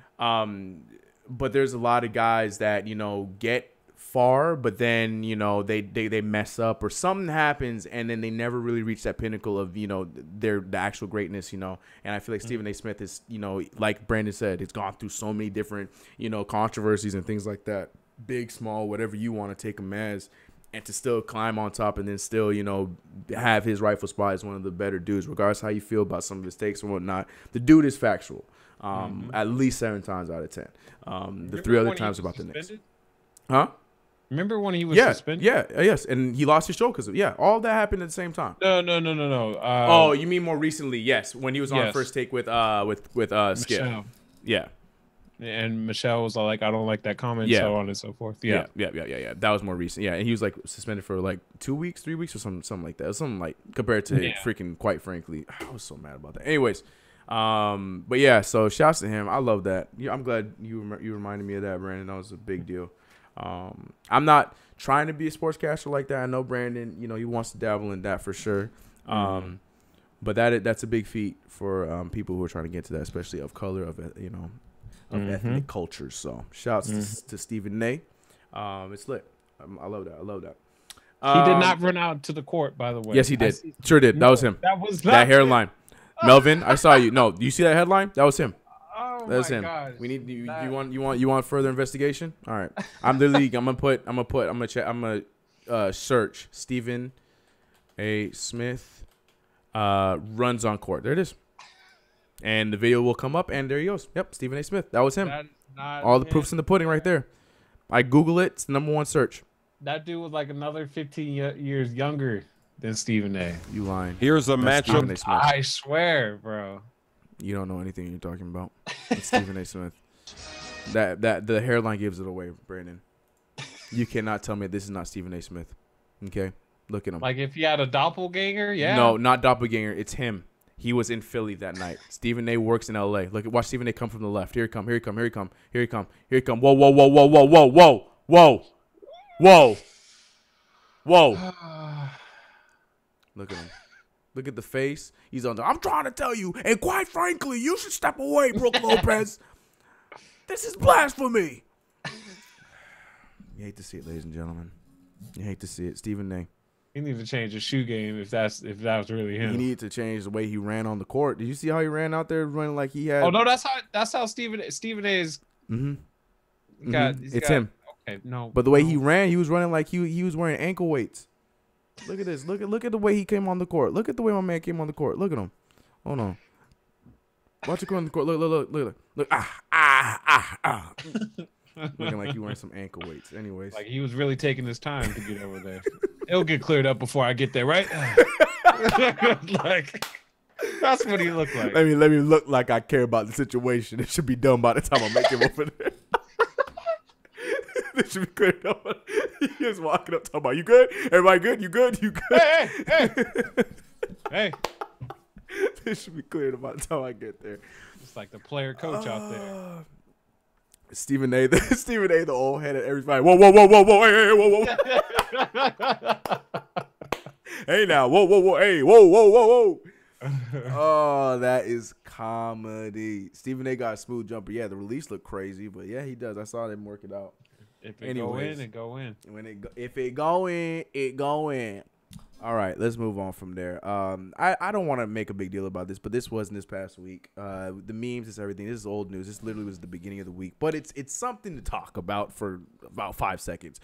But there's a lot of guys that, you know, get far, but then, you know, they mess up or something happens, and then they never really reach that pinnacle of, you know, the actual greatness, you know. And I feel like Stephen A. Smith is, you know, like Brandon said, it's gone through so many different, you know, controversies and things like that, big, small, whatever you want to take him as, and to still climb on top and then still, you know, have his rightful spot as one of the better dudes, regardless how you feel about some of his takes and whatnot. The dude is factual. At least 7 times out of 10. The 3 other times about the Knicks. Huh? Remember when he was suspended? Yes, and he lost his show because all that happened at the same time. No. Oh, you mean more recently? Yes, when he was on First Take with Skip. Michelle. Yeah. And Michelle was like, I don't like that comment, so on and so forth. Yeah. That was more recent. Yeah, and he was like suspended for like 2 weeks, 3 weeks, or something like that. Something like compared to freaking, quite frankly, I was so mad about that. Anyways, but yeah, so shouts to him. I love that. I'm glad you reminded me of that, Brandon. That was a big deal. I'm not trying to be a sportscaster like that. I know Brandon, you know, he wants to dabble in that for sure. But that's a big feat for people who are trying to get to that, especially of color, of ethnic cultures. So shouts to Stephen A. It's lit. I love that. He did not run out to the court, by the way. Yes, he did. Sure did. That was him. That was not that hairline. Melvin, I saw you. No, do you see that headline? That was him. Oh That's him. Gosh, we need you want further investigation? All right. I'm gonna search Stephen A. Smith runs on court. There it is. And the video will come up, and there he goes. Yep, Stephen A. Smith. That was him. All the proofs in the pudding right there. I Google it. It's the #1 search. That dude was like another 15 years younger than Stephen A. You lying. Here's a matchup. I swear, bro. You don't know anything you're talking about. It's Stephen A. Smith. That the hairline gives it away, Brandon. You cannot tell me this is not Stephen A. Smith. Okay? Look at him. Like if he had a doppelganger, yeah. No, not doppelganger. It's him. He was in Philly that night. Stephen A. works in L.A. Watch Stephen A. come from the left. Here he come. Whoa. Look at him. Look at the face. He's on I'm trying to tell you, and quite frankly, you should step away, Brooke Lopez. This is blasphemy. You hate to see it, ladies and gentlemen. You hate to see it. Stephen A. He needs to change his shoe game if that was really him. He needed to change the way he ran on the court. Did you see how he ran out there running like he had? Oh no, that's how Stephen A. is. It's him. Okay, no. But the way he ran, he was running like he was wearing ankle weights. Look at this. Look at the way he came on the court. Look at the way my man came on the court. Look at him. Hold on. Watch him go on the court. Look. Looking like you wearing some ankle weights. Anyways. Like he was really taking his time to get over there. It'll get cleared up before I get there, right? Like that's what he looked like. Let me look like I care about the situation. It should be done by the time I make him over there. This should be cleared up. He is walking up talking about, you good? Everybody good? You good? You good? Hey. This should be cleared up by the time I get there. It's like the player coach out there. Stephen A. The old head at everybody. Whoa, hey, whoa. Hey now, whoa, hey, whoa. Oh, that is comedy. Stephen A. got a smooth jumper. Yeah, the release looked crazy, but yeah, he does. I saw them work it out. If it go in, it go in. If it go in, it go in. All right, let's move on from there. I don't want to make a big deal about this, but this wasn't this past week. The memes, it's everything. This is old news. This literally was the beginning of the week, but it's something to talk about for about 5 seconds.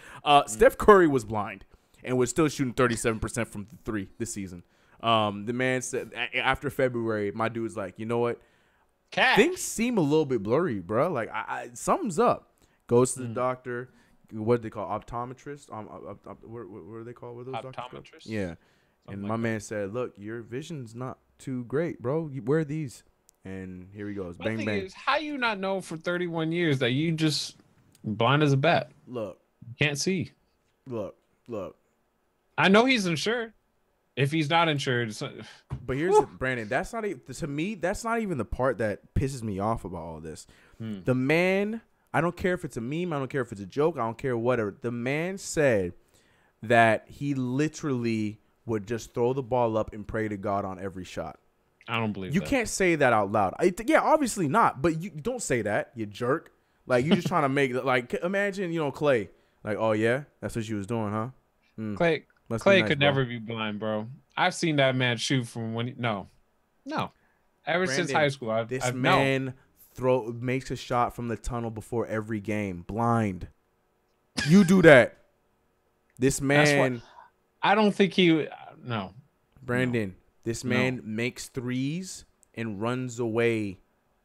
Steph Curry was blind and was still shooting 37% from 3 this season. The man said after February, my dude's like, you know what? Cash. Things seem a little bit blurry, bro. Like something's up. Goes to the doctor. What do they call optometrist? What are they called? What are those doctors called? Yeah. And my man said, "Look, your vision's not too great, bro. You wear these." And here he goes. Bang, bang. Is, how you not know for 31 years that you just blind as a bat? Look. Can't see. Look. I know he's insured. If he's not insured. But here's the, Brandon, that's not to me, that's not even the part that pisses me off about all this. The man, I don't care if it's a meme. I don't care if it's a joke. I don't care whatever. The man said that he literally would just throw the ball up and pray to God on every shot. I don't believe you that. can't say that out loud. Yeah, obviously not. But you don't say that, you jerk. Like, you just trying to make, like, imagine, Clay. Like, oh, yeah? That's what you was doing, huh? Clay nice, could never be blind, bro. I've seen that man shoot from when no. Ever since high school, I've man makes a shot from the tunnel before every game, blind. You do that. This man. I don't think he. No, Brandon. This man makes threes and runs away,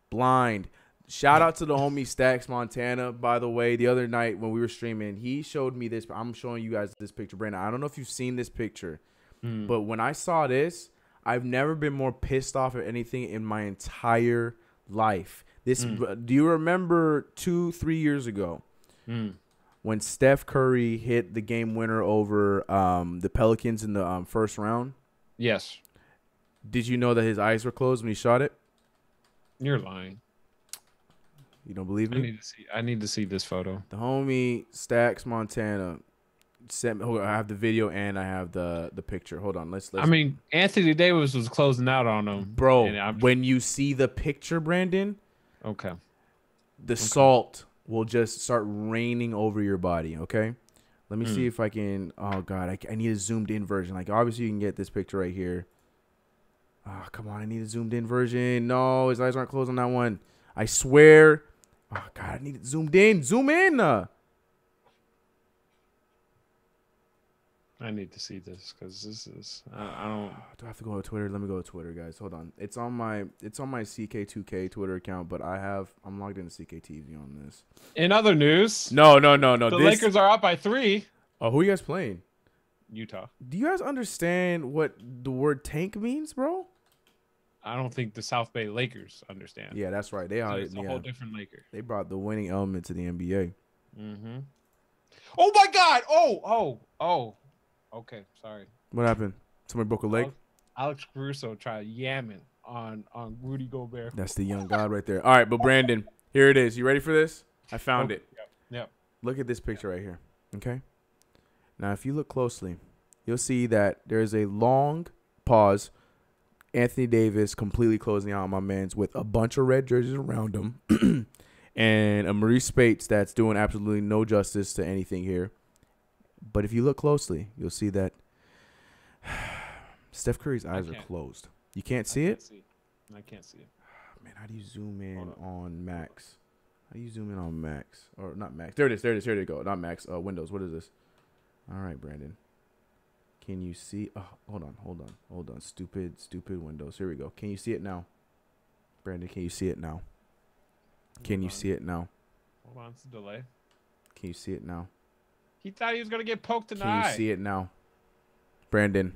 blind. Shout out to the homie Stacks Montana, by the way. The other night when we were streaming, he showed me this. I'm showing you guys this picture, Brandon. I don't know if you've seen this picture, but when I saw this, I've never been more pissed off at anything in my entire life. Do you remember 2-3 years ago when Steph Curry hit the game winner over the Pelicans in the first round? Yes. Did you know that his eyes were closed when he shot it? You're lying. You don't believe me? I need to see this photo. The homie Stacks Montana sent me. I have the video and I have the picture. Hold on, let's. I mean, Anthony Davis was closing out on him, bro. When you see the picture, Brandon, the salt will just start raining over your body. Okay, let me see if I can. Oh God, I need a zoomed in version. Like, obviously you can get this picture right here. Oh, come on, I need a zoomed in version. No, his eyes aren't closed on that one. I swear. Oh, God, I need it zoomed in. Zoom in. I need to see this because this is I don't. Do I have to go to Twitter? Let me go to Twitter, guys. Hold on. It's on my CK2K Twitter account, but I'm logged into CKTV on this. In other news, no. The Lakers are up by 3. Oh, who are you guys playing? Utah. Do you guys understand what the word tank means, bro? I don't think the South Bay Lakers understand. Yeah, that's right. It's a whole different Laker. They brought the winning element to the NBA. Oh my God! Oh. Okay, sorry. What happened? Somebody broke a leg? Alex Caruso tried yamming on Rudy Gobert. That's the young god right there. All right, but Brandon, here it is. You ready for this? I found it. Yep. Look at this picture right here. Okay. Now, if you look closely, you'll see that there's a long pause. Anthony Davis completely closing out on my man's with a bunch of red jerseys around him and a Maurice Spates that's doing absolutely no justice to anything here. But if you look closely, you'll see that Steph Curry's eyes are closed. You can't see it? I can't see it. Man, how do you zoom in on Max? How do you zoom in on Max? Or not Max. There it is. Here they go. Not Max. Windows. What is this? All right, Brandon. Can you see? Oh, hold on. Stupid Windows. Here we go. Can you see it now? Brandon, can you see it now? Can you see it now? Hold on, it's a delay. Can you see it now? He thought he was going to get poked in the eye. Can you see it now? Brandon.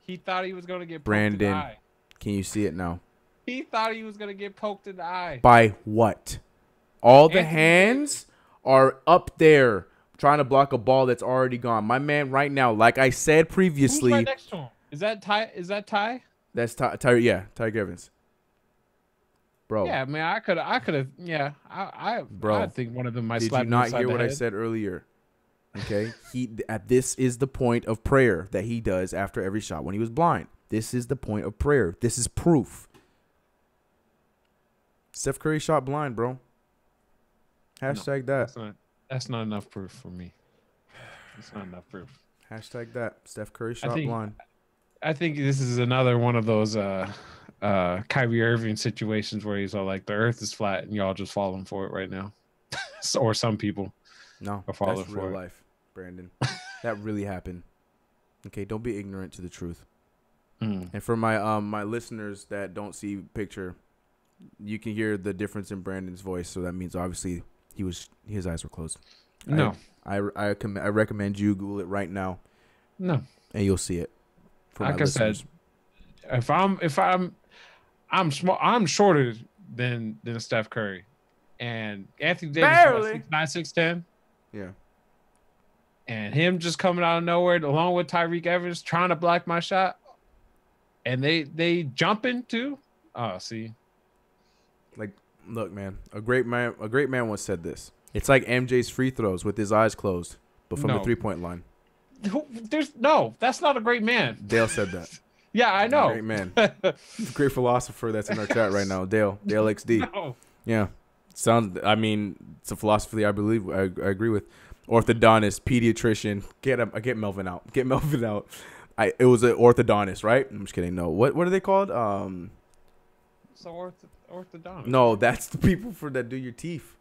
He thought he was going to get poked in the eye. Can you see it now? He thought he was going to get poked in the eye. By what? All the hands are up there trying to block a ball that's already gone. My man right now, like I said previously. Who's right next to him? Is that Ty? That's Ty. Yeah, Ty Evans. Bro. Yeah, man, I could have. Yeah, I think one of them might slap me. Did you not hear what I said earlier? Okay, this is the point of prayer that he does after every shot when he was blind. This is the point of prayer. This is proof. Steph Curry shot blind, bro. Hashtag that. That's not enough proof for me. That's not enough proof. Hashtag that. Steph Curry shot blind. I think this is another one of those Kyrie Irving situations where he's all like, the earth is flat and y'all just falling for it right now. Or some people. No, that's real life, Brandon. That really happened. Okay, don't be ignorant to the truth. And for my my listeners that don't see picture, you can hear the difference in Brandon's voice. So that means obviously His eyes were closed. No. I recommend you Google it right now. No. And you'll see it. Like I said, I'm small. I'm shorter than Steph Curry, and Anthony Davis is 6'9", 6'10". Yeah. And him just coming out of nowhere, along with Tyreek Evans, trying to block my shot, and they jumping too. Oh, see. Like, look, man, a great man once said this. It's like MJ's free throws with his eyes closed, but from the 3-point line. That's not a great man. Dale said that. Yeah, I know. Great man. Great philosopher that's in our chat right now. Dale XD. No. Yeah. It's a philosophy I believe I agree with. Orthodontist, pediatrician. Get Melvin out. Get Melvin out. It was an orthodontist, right? I'm just kidding. No. What are they called? So orthodontist. No, that's the people that do your teeth.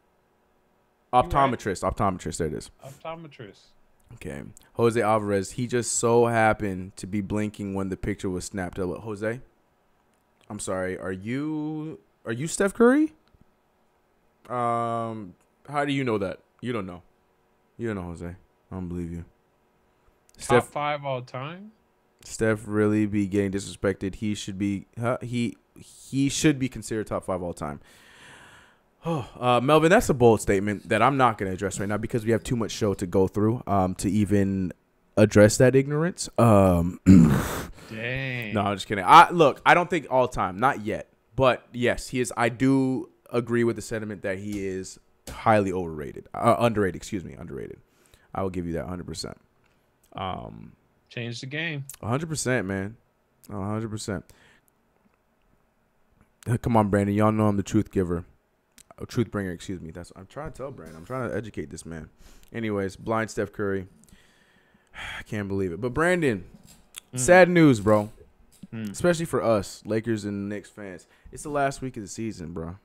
Optometrist. Right. Optometrist. There it is. Optometrist. Okay. Jose Alvarez, he just so happened to be blinking when the picture was snapped. Jose? I'm sorry. Are you Steph Curry? How do you know that? You don't know. You don't know, Jose. I don't believe you. Top 5 all time? Steph really be getting disrespected. He should be he should be considered top 5 all time. Oh, Melvin, that's a bold statement that I'm not going to address right now because we have too much show to go through to even address that ignorance. Dang. No, I'm just kidding. I don't think all time, not yet. But yes, he is. I do agree with the sentiment that he is highly underrated. Underrated. I will give you that 100%. Change the game. 100%, man. 100%. Come on, Brandon. Y'all know I'm the truth giver. Truth bringer, excuse me. I'm trying to tell Brandon. I'm trying to educate this man. Anyways, blind Steph Curry. I can't believe it. But Brandon, sad news, bro. Especially for us, Lakers and Knicks fans. It's the last week of the season, bro.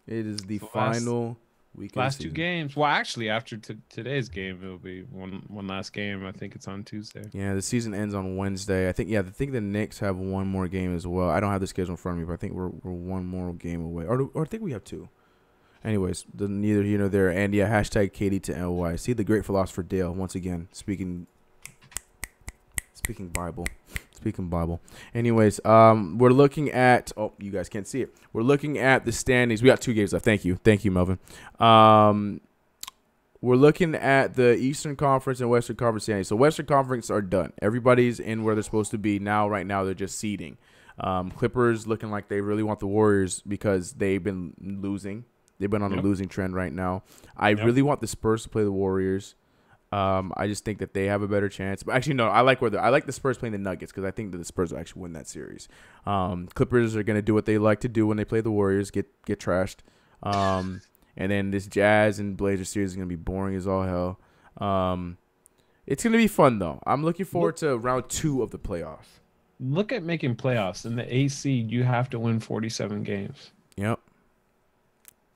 It is the final week of the last season. 2 games. Well, actually, after today's game, it'll be one last game. I think it's on Tuesday. Yeah, the season ends on Wednesday. I think the Knicks have one more game as well. I don't have the schedule in front of me, but I think we're one more game away. Or I think we have 2. Anyways, neither here nor there. And yeah, hashtag KD to NYC. The great philosopher Dale, once again, speaking Bible. Speaking Bible. Anyways, we're looking at – oh, you guys can't see it. We're looking at the standings. We got 2 games left. Thank you. Thank you, Melvin. We're looking at the Eastern Conference and Western Conference standings. So Western Conference are done. Everybody's in where they're supposed to be now. Right now, they're just seeding. Clippers looking like they really want the Warriors because they've been losing. They've been on a losing trend right now. I really want the Spurs to play the Warriors. I just think that they have a better chance. But actually, no, I like the Spurs playing the Nuggets because I think that the Spurs will actually win that series. Clippers are going to do what they like to do when they play the Warriors, get trashed. And then this Jazz and Blazers series is going to be boring as all hell. It's going to be fun, though. I'm looking forward to round 2 of the playoffs. Look at making playoffs. In the 8th seed, you have to win 47 games. Yep.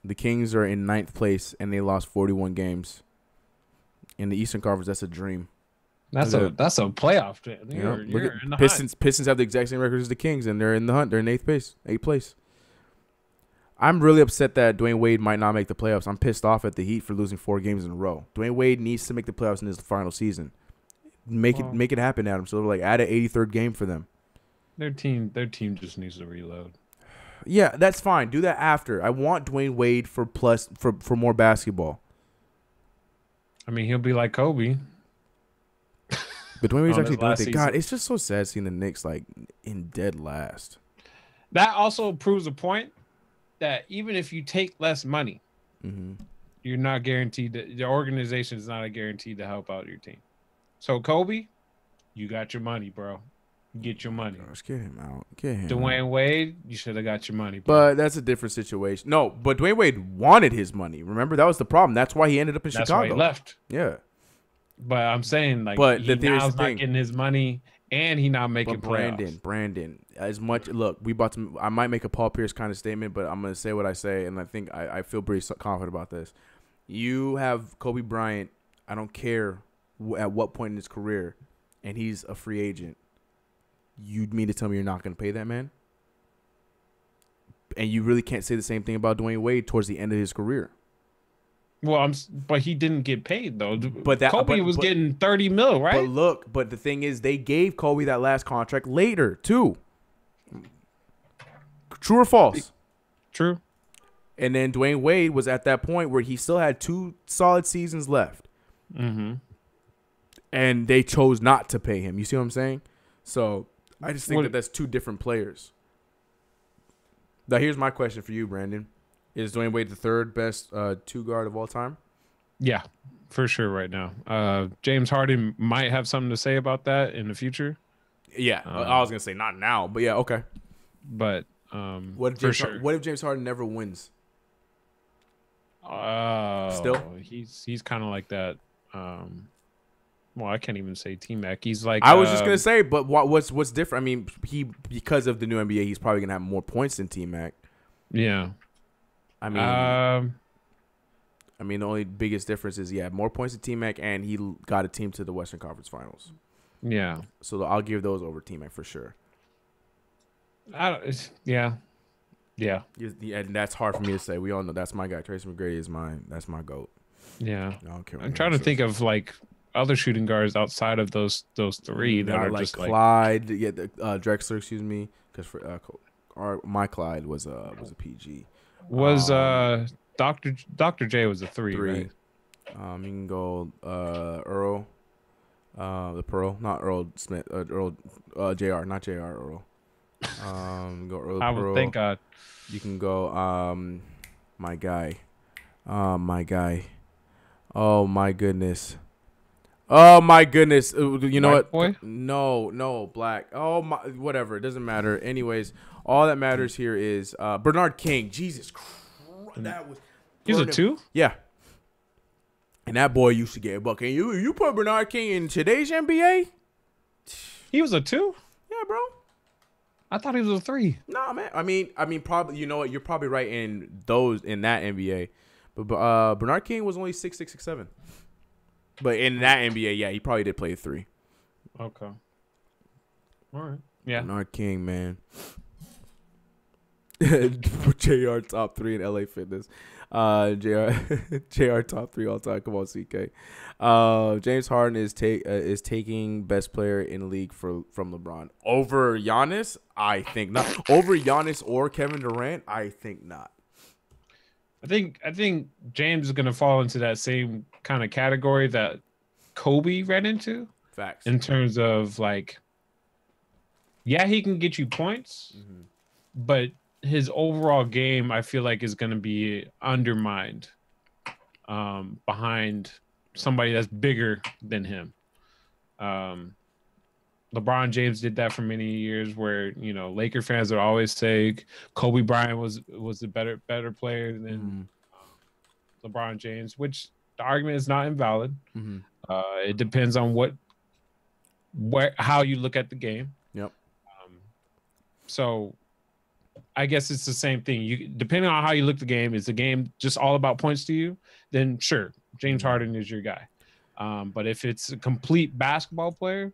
The Kings are in 9th place, and they lost 41 games. In the Eastern Conference, that's a dream. That's a playoff. You're in the Pistons have the exact same record as the Kings, and they're in the hunt. They're in 8th place. I'm really upset that Dwyane Wade might not make the playoffs. I'm pissed off at the Heat for losing 4 games in a row. Dwyane Wade needs to make the playoffs in his final season. Make it happen, Adam. So add an 83rd game for them. Their team just needs to reload. Yeah, that's fine. Do that after. I want Dwyane Wade for more basketball. I mean, he'll be like Kobe. But Dwyane Wade's actually doing it. God, it's just so sad seeing the Knicks in dead last. That also proves a point that even if you take less money, you're not guaranteed that the organization is not a guarantee to help out your team. So Kobe, you got your money, bro. Get your money. Gosh, get him out. Dwyane Wade, you should have got your money, bro. But that's a different situation. No, but Dwyane Wade wanted his money. Remember, that was the problem. That's why he ended up in Chicago. That's why he left. Yeah. But I'm saying, he now's not getting his money, and he not making playoffs. Brandon, as much look, I might make a Paul Pierce kind of statement, but I'm gonna say what I say, and I think I feel pretty confident about this. You have Kobe Bryant. I don't care at what point in his career, and he's a free agent. You mean to tell me you're not going to pay that man? And you really can't say the same thing about Dwyane Wade towards the end of his career. Well, but he didn't get paid though. But Kobe was getting 30 mil, right? But the thing is, they gave Kobe that last contract later too. True or false? True. And then Dwyane Wade was at that point where he still had 2 solid seasons left. Mm-hmm. And they chose not to pay him. You see what I'm saying? So I just think that's 2 different players. Now, here's my question for you, Brandon. Is Dwyane Wade the 3rd best 2 guard of all time? Yeah, for sure right now. James Harden might have something to say about that in the future. Yeah, I was going to say not now, but yeah, okay. But what if James Harden never wins? Still? He's kind of like that. Well, I can't even say T-Mac. He's like I was just gonna say, but what's different? I mean, because of the new NBA, he's probably gonna have more points than T-Mac. Yeah. I mean, the only biggest difference is more points than T-Mac, and he got a team to the Western Conference Finals. Yeah. So I'll give those over T-Mac for sure. Yeah. And that's hard for me to say. We all know that's my guy. Tracy McGrady is mine. That's my GOAT. Yeah. I don't care. I'm trying to think of like other shooting guards outside of those 3 that are like just Clyde, Drexler, excuse me, because my Clyde was a PG. Was Dr. J was a 3. Right? You can go Earl, the Pearl, not Earl Smith, Earl Jr., not Jr. Earl. Go Earl. I would thank God. You can go my guy. Oh my goodness. You know what? Boy? No, Black. Oh my, whatever. It doesn't matter. Anyways, all that matters here is Bernard King. Jesus Christ, that was. He's a 2? Yeah. And that boy used to get a buck. And you put Bernard King in today's NBA? He was a 2? Yeah, bro. I thought he was a 3. Nah, man. I mean, probably. You know what? You're probably right in that NBA. But Bernard King was only 6'6", 6'7". But in that NBA, yeah, he probably did play 3. Okay. All right. Yeah. Bernard King, man. JR top 3 in LA Fitness. JR top 3 all time. Come on, CK. James Harden is taking best player in the league from LeBron over Giannis. I think not. Over Giannis or Kevin Durant. I think not. I think James is gonna fall into that same kind of category that Kobe ran into. Facts. In terms of like, yeah, he can get you points, but his overall game, I feel like, is going to be undermined behind somebody that's bigger than him. LeBron James did that for many years where, you know, Laker fans would always say Kobe Bryant was the better player than LeBron James, which the argument is not invalid. It depends on how you look at the game. Yep. So I guess it's the same thing. Depending on how you look at the game, is the game just all about points to you? Then sure, James Harden is your guy. But if it's a complete basketball player,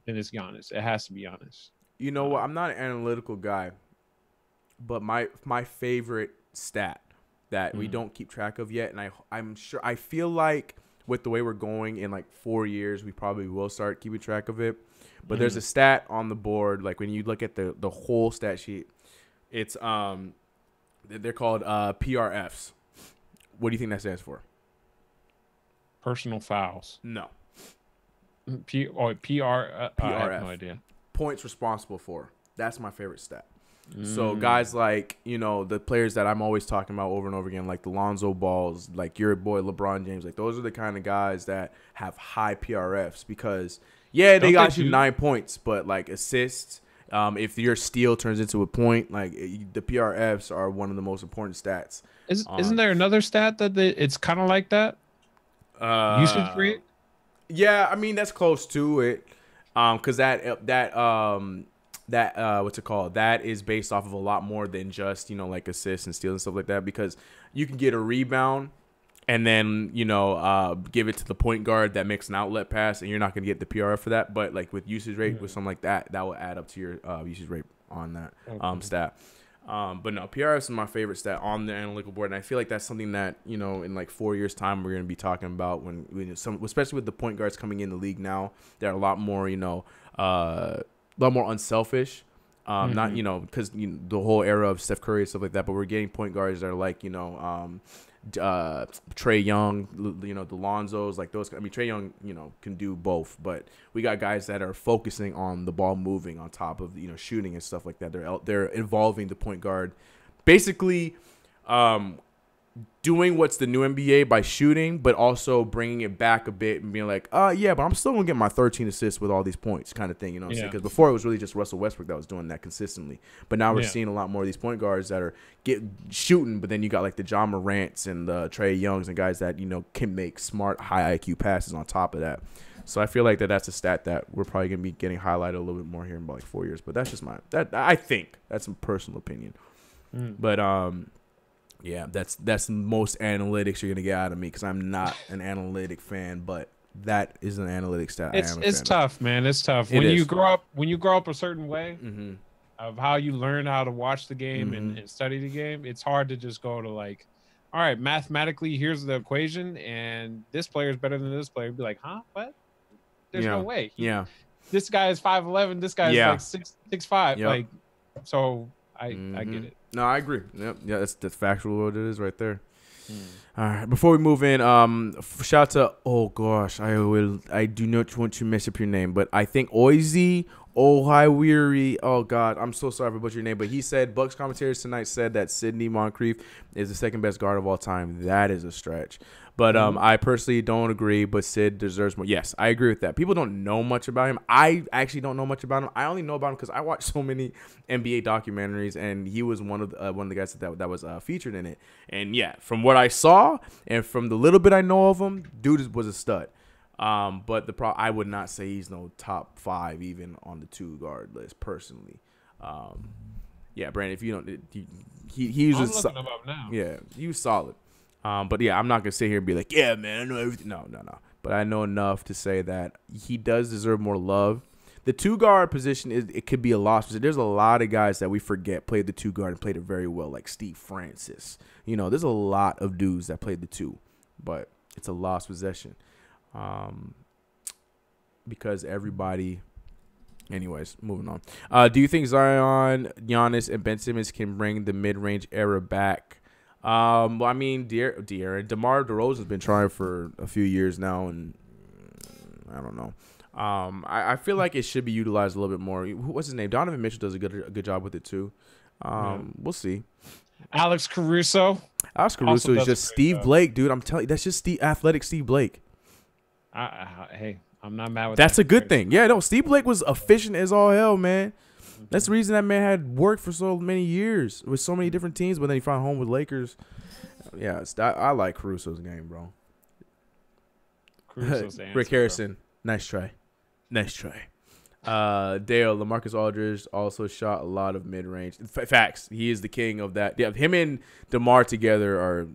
then it's Giannis. It has to be Giannis. You know what? I'm not an analytical guy, but my favorite stat that we don't keep track of yet, and I'm sure, I feel like with the way we're going in like 4 years, we probably will start keeping track of it. But there's a stat on the board, like when you look at the whole stat sheet, it's they're called PRFs. What do you think that stands for? Personal fouls. No. PRF. I have no idea. Points responsible for. That's my favorite stat. So guys like, you know, the players that I'm always talking about over and over again, like the Lonzo Balls, like your boy LeBron James, like those are the kind of guys that have high PRFs because, yeah, they got you 9 points, but like assists, if your steal turns into a point, like the PRFs are one of the most important stats. Isn't there another stat that it's kind of like that? Usage rate? Yeah, I mean that's close to it, because that what's it called? That is based off of a lot more than just, you know, like assists and steals and stuff like that. Because you can get a rebound and then, you know, give it to the point guard that makes an outlet pass, and you're not gonna get the PRF for that. But like with usage rate, with something like that, that will add up to your usage rate on that stat. But no, PRS is my favorite stat on the analytical board, and I feel like that's something that, you know, in like 4 years' time we're going to be talking about when especially with the point guards coming in the league now, they're a lot more, you know, a lot more unselfish. Not, you know, because the whole era of Steph Curry and stuff like that, but we're getting point guards that are like, you know, Trae Young, you know, the Lonzos, like those. I mean, Trae Young, you know, can do both, but we got guys that are focusing on the ball moving on top of, you know, shooting and stuff like that. They're involving the point guard, basically, doing what's the new NBA by shooting, but also bringing it back a bit and being like, yeah, but I'm still gonna get my 13 assists with all these points, kind of thing. You know what I'm saying? Because before it was really just Russell Westbrook that was doing that consistently, but now we're seeing a lot more of these point guards that are shooting, but then you got like the John Morants and the Trae Youngs and guys that, you know, can make smart high IQ passes on top of that. So I feel like that's a stat that we're probably gonna be getting highlighted a little bit more here in about like 4 years. But that's just I think that's some personal opinion. But yeah, that's the most analytics you're gonna get out of me because I'm not an analytic fan, but that is an analytic stat. It's tough, man. It's tough when you grow up a certain way of how you learn how to watch the game and study the game. It's hard to just go to like, all right, mathematically, here's the equation, and this player is better than this player. Be like, huh? What? There's no way. This guy is 5'11". This guy is like 6'5". Like, so I get it. No, I agree. Yep. Yeah, that's factual what it is right there. All right. Before we move in, shout out to, oh gosh, I do not want to mess up your name, but I think Oizy Ohiwiri. Oh God, I'm so sorry for butchering your name, but he said Bucks commentators tonight said that Sidney Moncrief is the second best guard of all time. That is a stretch. But I personally don't agree, but Sid deserves more. Yes, I agree with that. People don't know much about him. I actually don't know much about him. I only know about him because I watch so many NBA documentaries, and he was one of the guys that was featured in it. And yeah, from what I saw and from the little bit I know of him, dude was a stud. But I would not say he's no top 5 even on the 2-guard list personally. Yeah, Brandon, if you don't, he was just looking him up now. Yeah, he was solid. But yeah, I'm not gonna sit here and be like, yeah, man, I know everything. No. But I know enough to say that he does deserve more love. The 2-guard position it could be a loss. There's a lot of guys that we forget played the 2-guard and played it very well, like Steve Francis. You know, there's a lot of dudes that played the 2, but it's a lost possession. Because everybody. Anyways, moving on. Do you think Zion, Giannis, and Ben Simmons can bring the mid-range era back? Well, I mean, DeMar DeRozan's been trying for a few years now, and I don't know. I feel like it should be utilized a little bit more. What's his name? Donovan Mitchell does a good job with it too. We'll see. Alex Caruso. Alex Caruso is just Steve Blake, dude. I'm telling you, that's just athletic Steve Blake. Hey, I'm not mad with that. That's a good thing. Yeah, no, Steve Blake was efficient as all hell, man. That's the reason that man had worked for so many years with so many different teams, but then he found home with Lakers. Yeah, I like Caruso's game, bro. Caruso's Rick Harrison, bro. Nice try. Dale, LaMarcus Aldridge also shot a lot of mid-range. Facts. He is the king of that. Yeah, him and DeMar together are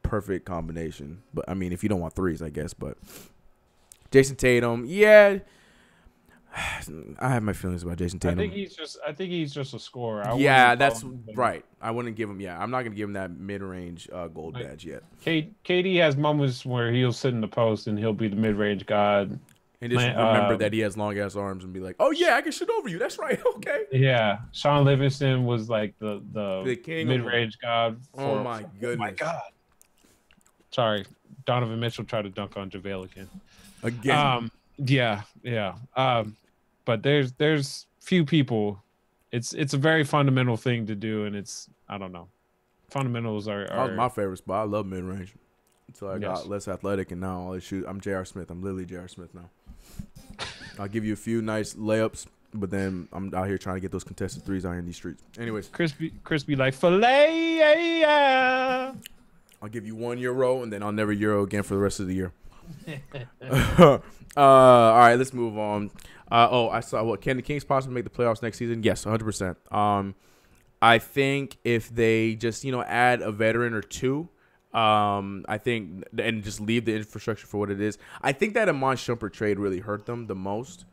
perfect combination. But I mean, if you don't want threes, I guess. But Jason Tatum, yeah. I have my feelings about Jason Tatum. I think he's just a scorer. That's right. I wouldn't give him. Yeah, I'm not gonna give him that mid-range gold badge yet. KD has moments where he'll sit in the post and he'll be the mid-range god. And just remember that he has long ass arms and be like, "Oh yeah, I can shoot over you." That's right. Okay. Yeah, Sean Livingston was like the mid-range god. Oh my goodness. Oh my god. Sorry, Donovan Mitchell tried to dunk on JaVale again. Yeah. But there's few people. It's a very fundamental thing to do, and I don't know. Fundamentals are my favorite spot. I love mid range. Until I got less athletic, and now all I shoot. I'm J.R. Smith. I'm literally J.R. Smith now. I'll give you a few nice layups, but then I'm out here trying to get those contested threes out here in these streets. Anyways, crispy like filet. I'll give you €1, and then I'll never Euro again for the rest of the year. All right, let's move on. I saw can the Kings possibly make the playoffs next season? Yes, 100%. I think if they just add a veteran or two, I think, and just leave the infrastructure for what it is. I think that Iman Shumpert trade really hurt them the most,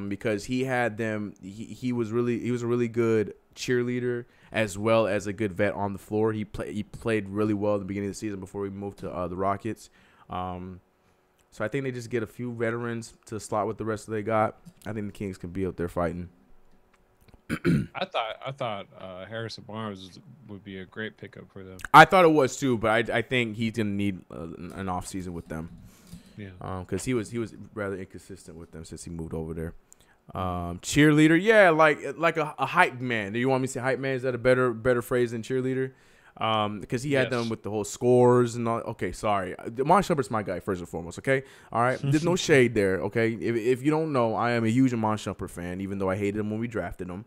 because he had them. He was a really good cheerleader as well as a good vet on the floor. He played really well at the beginning of the season before we moved to the Rockets. So I think they just get a few veterans to slot with the rest that they got. I think the Kings can be up there fighting. I thought Harrison Barnes would be a great pickup for them. I thought it was too, but I think he's gonna need an off season with them. Yeah. Because he was rather inconsistent with them since he moved over there. Cheerleader, yeah, like a hype man. Do you want me to say hype man? Is that a better phrase than cheerleader? Because he had them with the whole scores and all. Okay, sorry. Amon Shumpert's my guy, first and foremost, okay? All right? There's no shade there, okay? If you don't know, I am a huge Amon Shumpert fan, even though I hated him when we drafted him.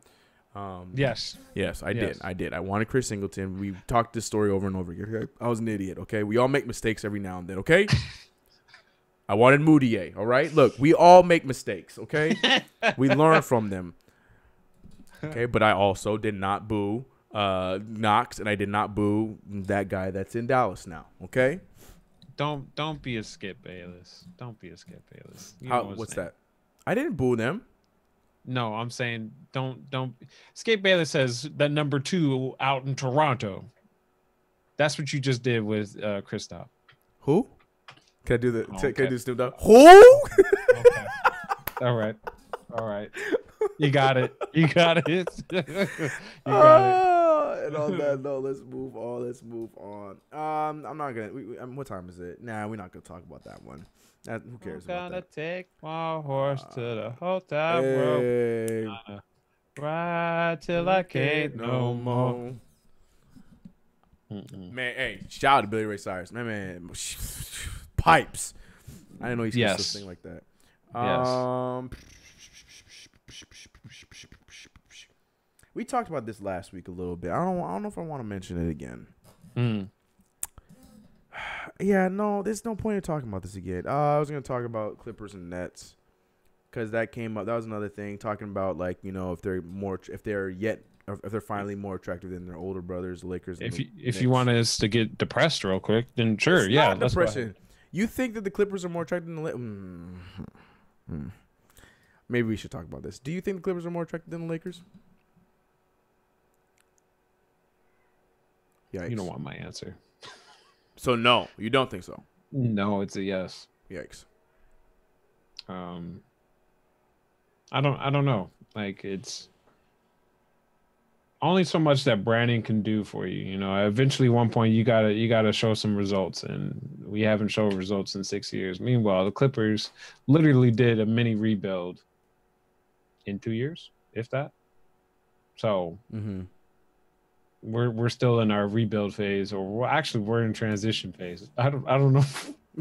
Yes, I did. I wanted Chris Singleton. We talked this story over and over again. Okay? I was an idiot, okay? We all make mistakes every now and then, okay? I wanted Moutier, all right? Look, we all make mistakes, okay? We learn from them, okay? But I also did not boo Knox, and I did not boo that guy that's in Dallas now. Okay. Don't be a Skip Bayless. Don't be a Skip Bayless. What's that? I didn't boo them. No, I'm saying don't. Skip Bayless says that number 2 out in Toronto. That's what you just did with Kristaps. Who? Can I do the? Can I do Snoop Dogg? Who? Okay. All right. You got it. You got it. And on that note, let's move on. I'm not gonna. What time is it? Nah, we're not gonna talk about that one. Who cares about that? I'm gonna take my horse to the hotel room. Ride till I can't no more. Man, hey, shout out to Billy Ray Cyrus. Man, pipes. I didn't know he could sing like that. We talked about this last week a little bit. I don't know if I want to mention it again. Yeah, no, there's no point in talking about this again. I was gonna talk about Clippers and Nets because that came up. That was another thing talking about, like, you know, if they're finally more attractive than their older brothers, the Lakers. If you want us to get depressed real quick, then sure, it's yeah. Not depression. You think that the Clippers are more attractive than the Lakers? Maybe we should talk about this. Do you think the Clippers are more attractive than the Lakers? Yikes. You don't want my answer. So no, you don't think so? No, it's a yes. Yikes. I don't know. Like, it's only so much that branding can do for you. You know, eventually, one point you gotta show some results, and we haven't shown results in 6 years. Meanwhile, the Clippers literally did a mini rebuild in 2 years, if that. So. We're still in our rebuild phase, or we're in transition phase. I don't know.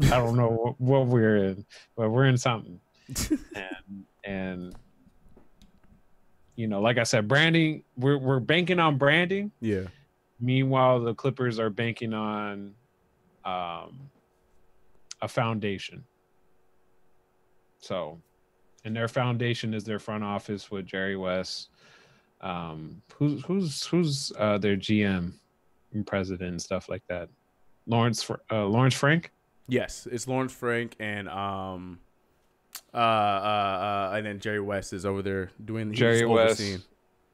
I don't know what we're in, but we're in something. and you know, like I said, branding. We're banking on branding. Yeah. Meanwhile, the Clippers are banking on a foundation. So, and their foundation is their front office with Jerry West. Who's their GM and president and stuff like that? Lawrence Frank? Yes, it's Lawrence Frank, and then Jerry West is over there doing Jerry West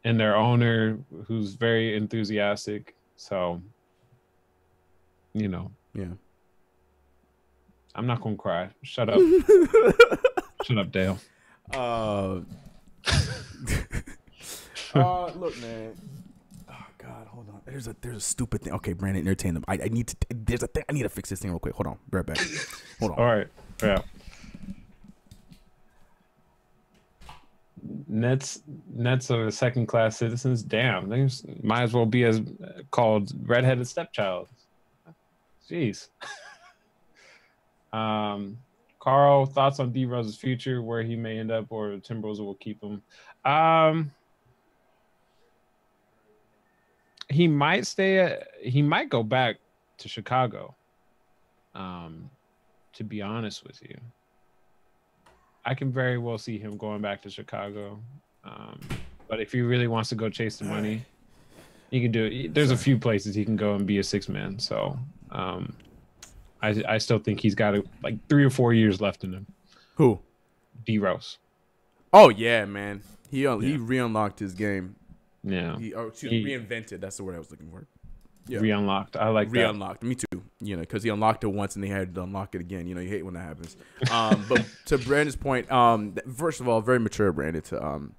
and their owner, who's very enthusiastic. So, you know, yeah. I'm not gonna cry. Shut up. Shut up, Dale. Look, man. Oh God, hold on. There's a stupid thing. Okay, Brandon, entertain them. I need to. There's a thing. I need to fix this thing real quick. Hold on. Be right back. Hold on. All right. Yeah. Nets are second-class citizens. Damn, they might as well be called redheaded stepchild. Jeez. Carl, thoughts on D Rose's future, where he may end up, or the Timberwolves will keep him? He might stay. He might go back to Chicago. To be honest with you, I can very well see him going back to Chicago. But if he really wants to go chase the money, he can do it. There's a few places he can go and be a six man. So I still think he's got like 3 or 4 years left in him. Who? D Rose. Oh yeah, man. He re-unlocked his game. Yeah. He reinvented. That's the word I was looking for. Yeah. Re-unlocked. I like that. Re-unlocked. Me too. You know, because he unlocked it once and they had to unlock it again. You know, you hate when that happens. But to Brandon's point, first of all, very mature, Brandon, to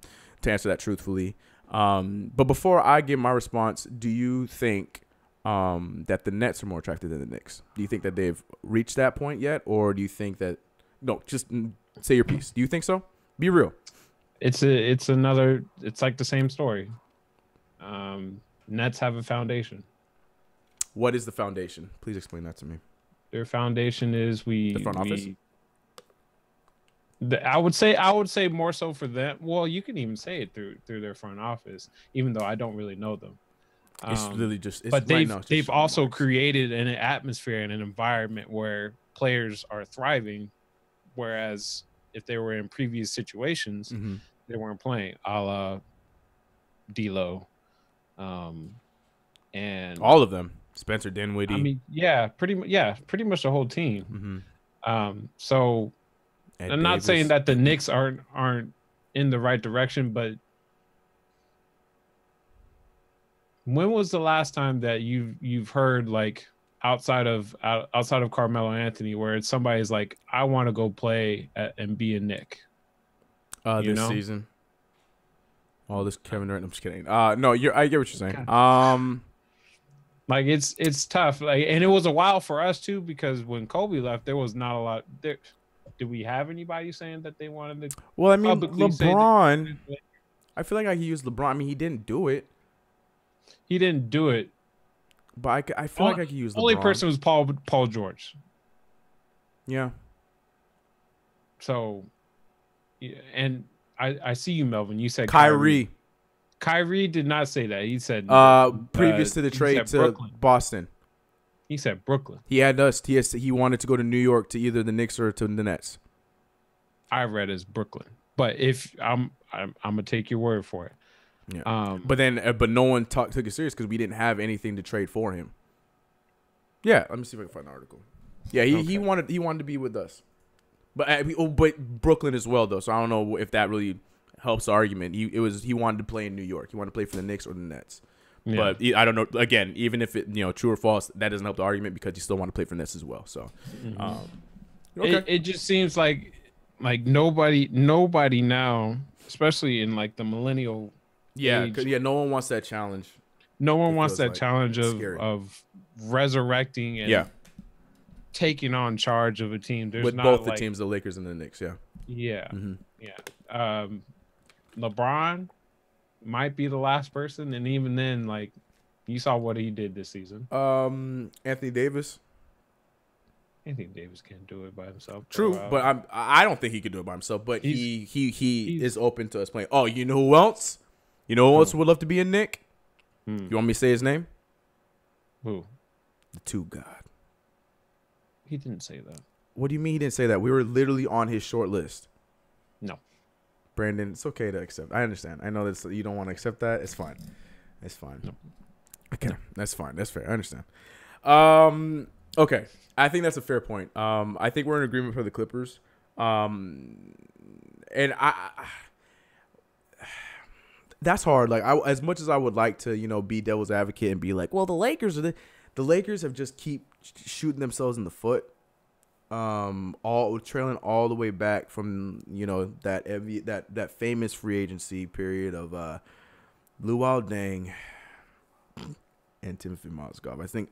answer that truthfully. But before I give my response, do you think that the Nets are more attractive than the Knicks? Do you think that they've reached that point yet, or do you think that just say your piece? Do you think so? Be real. It's like the same story. Nets have a foundation. What is the foundation? Please explain that to me. Their foundation is the front office. I would say more so for them. Well, you can even say it through their front office, even though I don't really know them. It's really just. But they've also created an atmosphere and an environment where players are thriving, whereas if they were in previous situations, they weren't playing. A la D'Lo, and all of them. Spencer Dinwiddie. I mean, pretty much the whole team. So Ed I'm not Davis. saying that the Knicks aren't in the right direction, but when was the last time that you've heard, like, outside of Carmelo Anthony, where it's somebody's like, I want to go play and be a Knick? This season. Oh, this Kevin Durant. I'm just kidding. No, I get what you're saying. Like, it's tough. Like, and it was a while for us too, because when Kobe left, there was not a lot there. Did we have anybody saying that they wanted to? Well, I mean, LeBron. I feel like I could use LeBron. I mean, he didn't do it. He didn't do it. But I feel like I could use LeBron. Only person was Paul George. Yeah. So, yeah, and I see you, Melvin. You said Kyrie. Kyrie did not say that. He said previous to the trade to Brooklyn. Boston. He said Brooklyn. He had us. He wanted to go to New York to either the Knicks or to the Nets. I read as Brooklyn, but if I'm gonna take your word for it. Yeah. But no one took it serious because we didn't have anything to trade for him. Yeah, let me see if I can find the article. Yeah, he wanted to be with us, but Brooklyn as well though. So I don't know if that really helps the argument. He wanted to play in New York. He wanted to play for the Knicks or the Nets. Yeah. But I don't know. Again, even if it true or false, that doesn't help the argument because you still want to play for the Nets as well. So, okay. It just seems like nobody now, especially in like the millennial. Yeah, no one wants that challenge. No one wants that challenge of resurrecting and taking on charge of a team. There's with both the teams, the Lakers and the Knicks. Yeah. Yeah. Yeah. LeBron might be the last person, and even then, like, you saw what he did this season. Anthony Davis. Anthony Davis can't do it by himself. True, but I don't think he could do it by himself. But he is open to us playing. Oh, you know who else? You know who else would love to be a Knick? You want me to say his name? Who? The Two God. He didn't say that. What do you mean he didn't say that? We were literally on his short list. No. Brandon, it's okay to accept. I understand. I know that you don't want to accept that. It's fine. It's fine. No. Okay. No. That's fine. That's fair. I understand. Okay. I think that's a fair point. I think we're in agreement for the Clippers. And that's hard. Like, as much as I would like to, be devil's advocate and be like, well, the Lakers have just keep shooting themselves in the foot. All trailing all the way back from that famous free agency period of Luol Deng and Timothy Mozgov. I think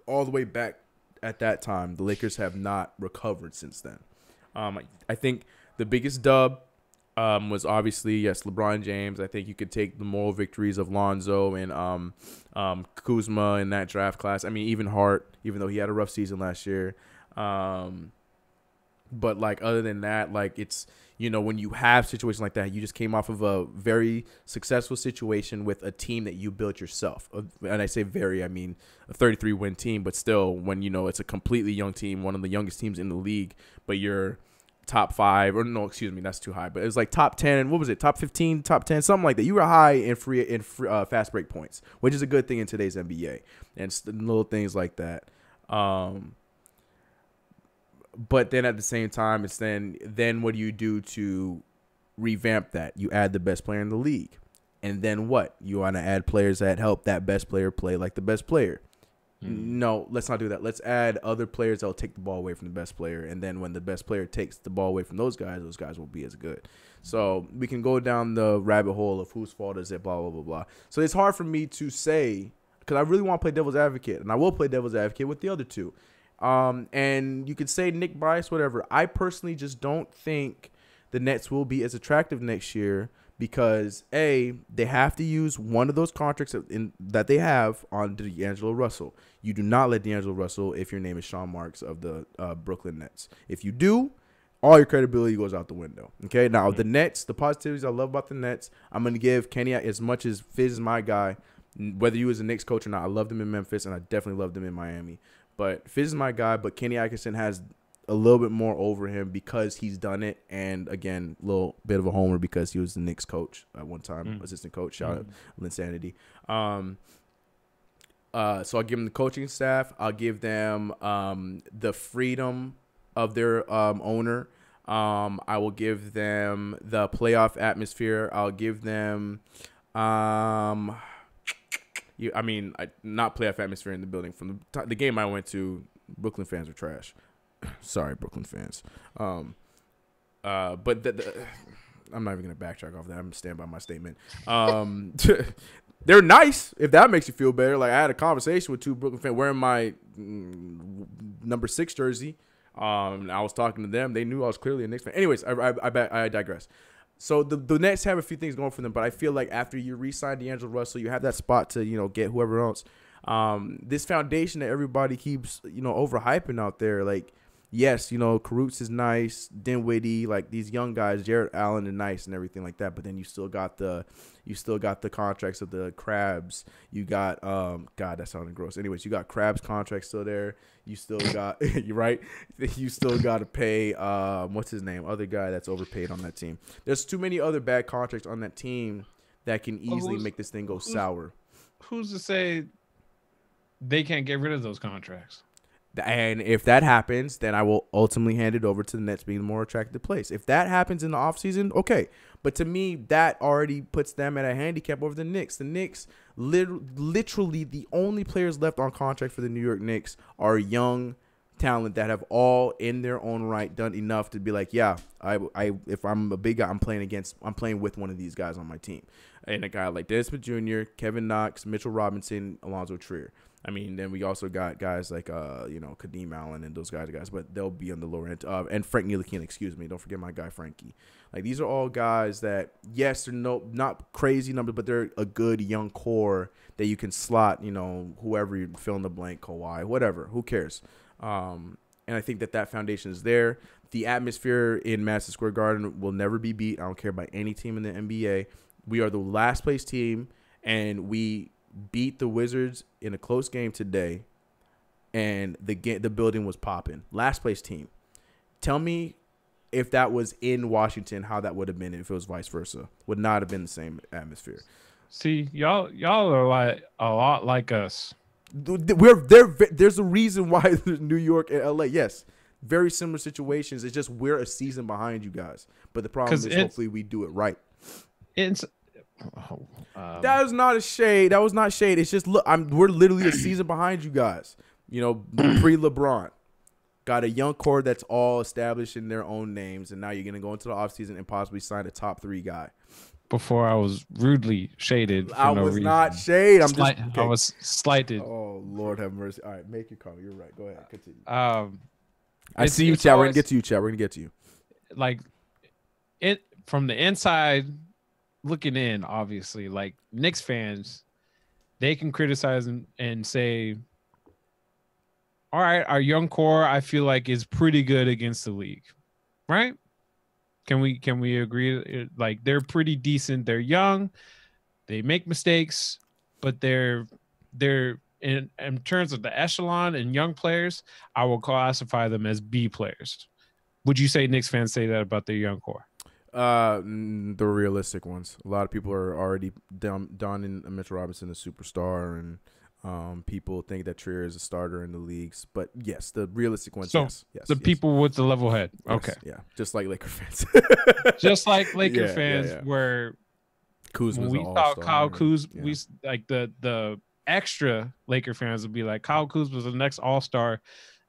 all the way back at that time, the Lakers have not recovered since then. I think the biggest dub was obviously LeBron James. I think you could take the moral victories of Lonzo and Kuzma in that draft class. I mean, even Hart, even though he had a rough season last year. But like other than that, like it's when you have situations like that, you just came off of a very successful situation with a team that you built yourself. And I say I mean a 33-win team, but still when it's a completely young team, one of the youngest teams in the league, but you're top 5 or no, excuse me, that's too high, but it was like top 10, what was it, top 15, top 10, something like that. You were high in fast break points, which is a good thing in today's NBA, and little things like that. But then at the same time, it's then what do you do to revamp that? You add the best player in the league. And then what? You want to add players that help that best player play like the best player. No, let's not do that. Let's add other players that will take the ball away from the best player. And then when the best player takes the ball away from those guys won't be as good. So we can go down the rabbit hole of whose fault is it, blah, blah, blah, blah. So it's hard for me to say, because I really want to play devil's advocate. And I will play devil's advocate with the other two. And you could say Nick Bryce, whatever. I personally just don't think the Nets will be as attractive next year because, A, they have to use one of those contracts that they have on D'Angelo Russell. You do not let D'Angelo Russell if your name is Sean Marks of the Brooklyn Nets. If you do, all your credibility goes out the window. Okay, now the Nets, the positivities I love about the Nets, I'm going to give Kenny, as much as Fizz is my guy, whether you was a Knicks coach or not, I loved him in Memphis, and I definitely loved him in Miami. But Fizz is my guy, but Kenny Atkinson has a little bit more over him because he's done it. And, again, a little bit of a homer because he was the Knicks coach at one time, assistant coach. Shout out Linsanity. So I'll give them the coaching staff. I'll give them the freedom of their owner. I will give them the playoff atmosphere. I'll give them not playoff atmosphere in the building. From the game I went to, Brooklyn fans were trash. Sorry, Brooklyn fans. But I'm not even going to backtrack off that. I'm going to stand by my statement. They're nice, if that makes you feel better. Like, I had a conversation with two Brooklyn fans wearing my number 6 jersey. I was talking to them. They knew I was clearly a Knicks fan. Anyways, I digress. So the Nets have a few things going for them, but I feel like after you re-sign D'Angelo Russell, you have that spot to, get whoever else. This foundation that everybody keeps, overhyping out there, like, yes, Karutz is nice, Dinwiddie, like these young guys, Jarrett Allen is nice and everything like that. But then you still got the contracts of the Crabs. You got God, that sounded gross. Anyways, you got Crabs contracts still there. You still got you're right. You still got to pay what's his name, other guy that's overpaid on that team. There's too many other bad contracts on that team that can easily make this thing go sour. Who's to say they can't get rid of those contracts? And if that happens, then I will ultimately hand it over to the Nets being the more attractive place. If that happens in the offseason, okay. But to me, that already puts them at a handicap over the Knicks. The Knicks, literally the only players left on contract for the New York Knicks are young talent that have all in their own right done enough to be like, yeah, if I'm a big guy, I'm playing with one of these guys on my team. And a guy like Dennis Smith Jr., Kevin Knox, Mitchell Robinson, Alonzo Trier. I mean, then we also got guys like, Kadeem Allen and those guys, but they'll be on the lower end. And Frank Ntilikina, excuse me. Don't forget my guy, Frankie. Like, these are all guys that, yes, they're not crazy numbers, but they're a good young core that you can slot, whoever you fill in the blank, Kawhi, whatever. Who cares? And I think that foundation is there. The atmosphere in Madison Square Garden will never be beat. I don't care about any team in the NBA. We are the last place team, and we beat the Wizards in a close game today, and the building was popping. Last place team. Tell me if that was in Washington, how that would have been if it was vice versa. Would not have been the same atmosphere. See, y'all are like a lot like us. We're there. There's a reason why New York and LA, yes, very similar situations. It's just we're a season behind you guys. But the problem is hopefully we do it right. That was not a shade. That was not shade. It's just we're literally a season behind you guys. Pre-LeBron. Got a young core that's all established in their own names, and now you're gonna go into the offseason and possibly sign a top 3 guy. Before I was rudely shaded. I was not shade. I was slighted. Oh, Lord have mercy. All right, make your call. You're right. Go ahead. Continue. I see you, chat. We're gonna get to you, chat. We're gonna get to you. Like it from the inside. Looking in, obviously, like Knicks fans, they can criticize and say, all right, our young core, I feel like, is pretty good against the league, right? Can we agree? Like, they're pretty decent. They're young. They make mistakes, but they're in terms of the echelon and young players, I will classify them as B players. Would you say Knicks fans say that about their young core? The realistic ones. A lot of people are already donning Mitchell Robinson a superstar, and people think that Trier is a starter in the leagues. But yes, the realistic ones. So yes. People with the level head. Yes, okay. Yeah. Just like Laker fans. Just like Laker fans, where Kuzma's we thought Kyle Kuzma, we like the extra Laker fans would be like, Kyle Kuzma was the next All-Star,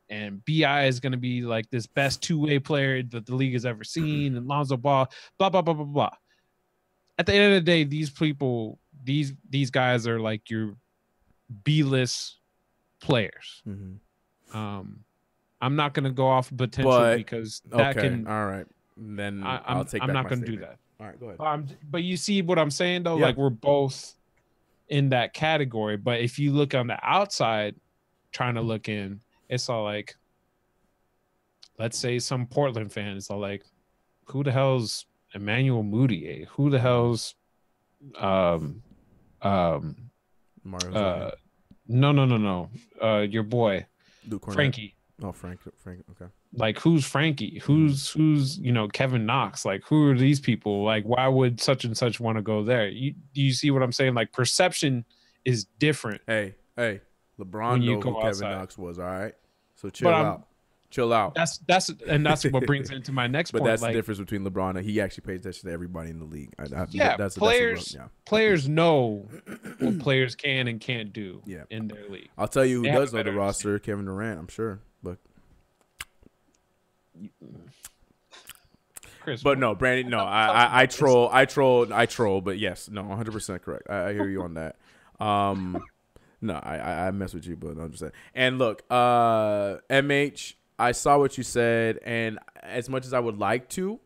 and BI is going to be like this best two-way player that the league has ever seen, and Lonzo Ball, blah blah blah blah blah. At the end of the day, these people, these guys are like your B-list players. I'm not going to go off potential because that can. All right, then I'm not going to do that. All right, go ahead. But you see what I'm saying though? Yeah. Like we're both in that category. But if you look on the outside, trying to look in, it's all like, let's say some Portland fan is all like, who the hell's Emmanuel Mudiay? Who the hell's Mario no. Your boy Frankie. Oh, Frank. Okay. Like, who's Frankie? Who's Kevin Knox? Like, who are these people? Like, why would such and such want to go there? Do you see what I'm saying? Like, perception is different. Hey, LeBron knows who Kevin Knox was. All right, so chill out. That's what brings it into my next point. But that's like, the difference between LeBron and he actually pays attention to everybody in the league. Players know what players can and can't do in their league. I'll tell you who does know the roster: Kevin Durant. I'm sure, but Chris, but no, Brandon. No, I troll. But yes, no, 100% correct. I hear you on that. No, I mess with you, but I'm just saying. And look, MH, I saw what you said, and as much as I would like to,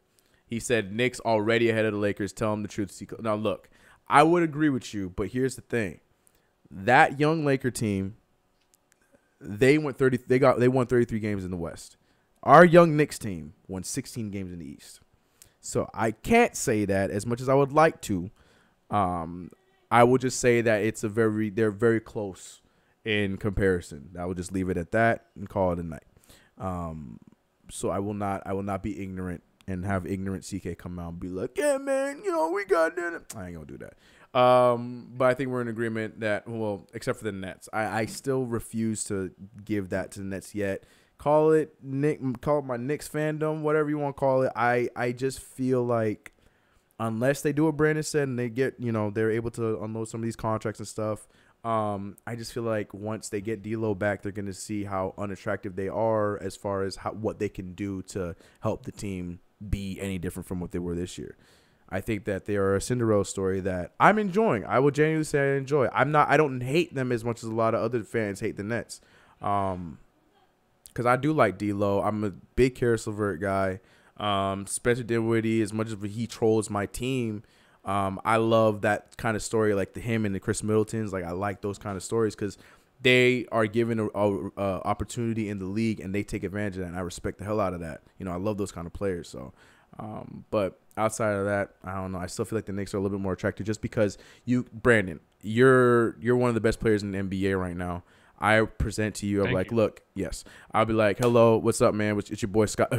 he said Knicks already ahead of the Lakers. Tell him the truth. Now, look, I would agree with you, but here's the thing: that young Laker team, they won 33 games in the West. Our young Knicks team won 16 games in the East. So I can't say that as much as I would like to. I will just say that they're very close in comparison. I will just leave it at that and call it a night. So I will not be ignorant and have ignorant CK come out and be like, yeah, man, we got it. I ain't gonna do that. But I think we're in agreement that, well, except for the Nets, I still refuse to give that to the Nets yet. Call it my Knicks fandom, whatever you want to call it. I just feel like unless they do what Brandon said and they get, they're able to unload some of these contracts and stuff, I just feel like once they get D'Lo back, they're going to see how unattractive they are as far as what they can do to help the team be any different from what they were this year. I think that they are a Cinderella story that I'm enjoying. I will genuinely say I enjoy. I don't hate them as much as a lot of other fans hate the Nets. Because I do like D'Lo. I'm a big Karis LeVert guy. Spencer Dinwiddie, as much as he trolls my team, I love that kind of story, like him and the Chris Middletons. Like, I like those kind of stories because they are given a opportunity in the league and they take advantage of that. And I respect the hell out of that. I love those kind of players. So, but outside of that, I don't know. I still feel like the Knicks are a little bit more attractive just because Brandon, you're one of the best players in the NBA right now. I present to you, I'm like, look, yes. I'll be like, hello, what's up, man? It's your boy Scott.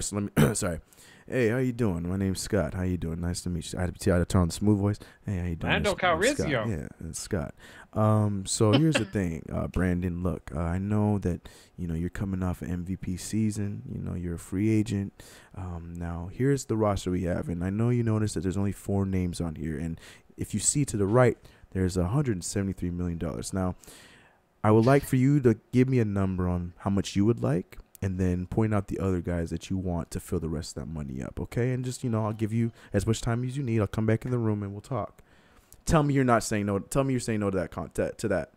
Sorry. Hey, how you doing? My name's Scott. How you doing? Nice to meet you. I had to turn on the smooth voice. Hey, how you doing? Lando Calrissian. Yeah, it's Scott. So here's the thing, Brandon. Look, I know that you're coming off an MVP season. You're a free agent. Now here's the roster we have, and I know you noticed that there's only 4 names on here, and if you see to the right, there's $173 million. Now, I would like for you to give me a number on how much you would like, and then point out the other guys that you want to fill the rest of that money up, okay? And just, I'll give you as much time as you need. I'll come back in the room and we'll talk. Tell me you're not saying no. Tell me you're saying no to that.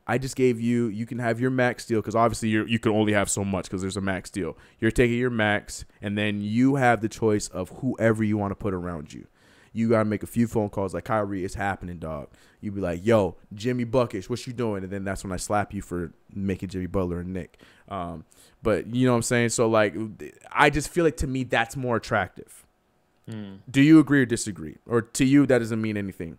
I just gave you can have your max deal because obviously you can only have so much because there's a max deal. You're taking your max, and then you have the choice of whoever you want to put around you. You got to make a few phone calls like, Kyrie, it's happening, dog. You be like, yo, Jimmy Buckish, what you doing? And then that's when I slap you for making Jimmy Butler and Nick. But you know what I'm saying? So, like, I just feel like to me that's more attractive. Do you agree or disagree? Or to you, that doesn't mean anything.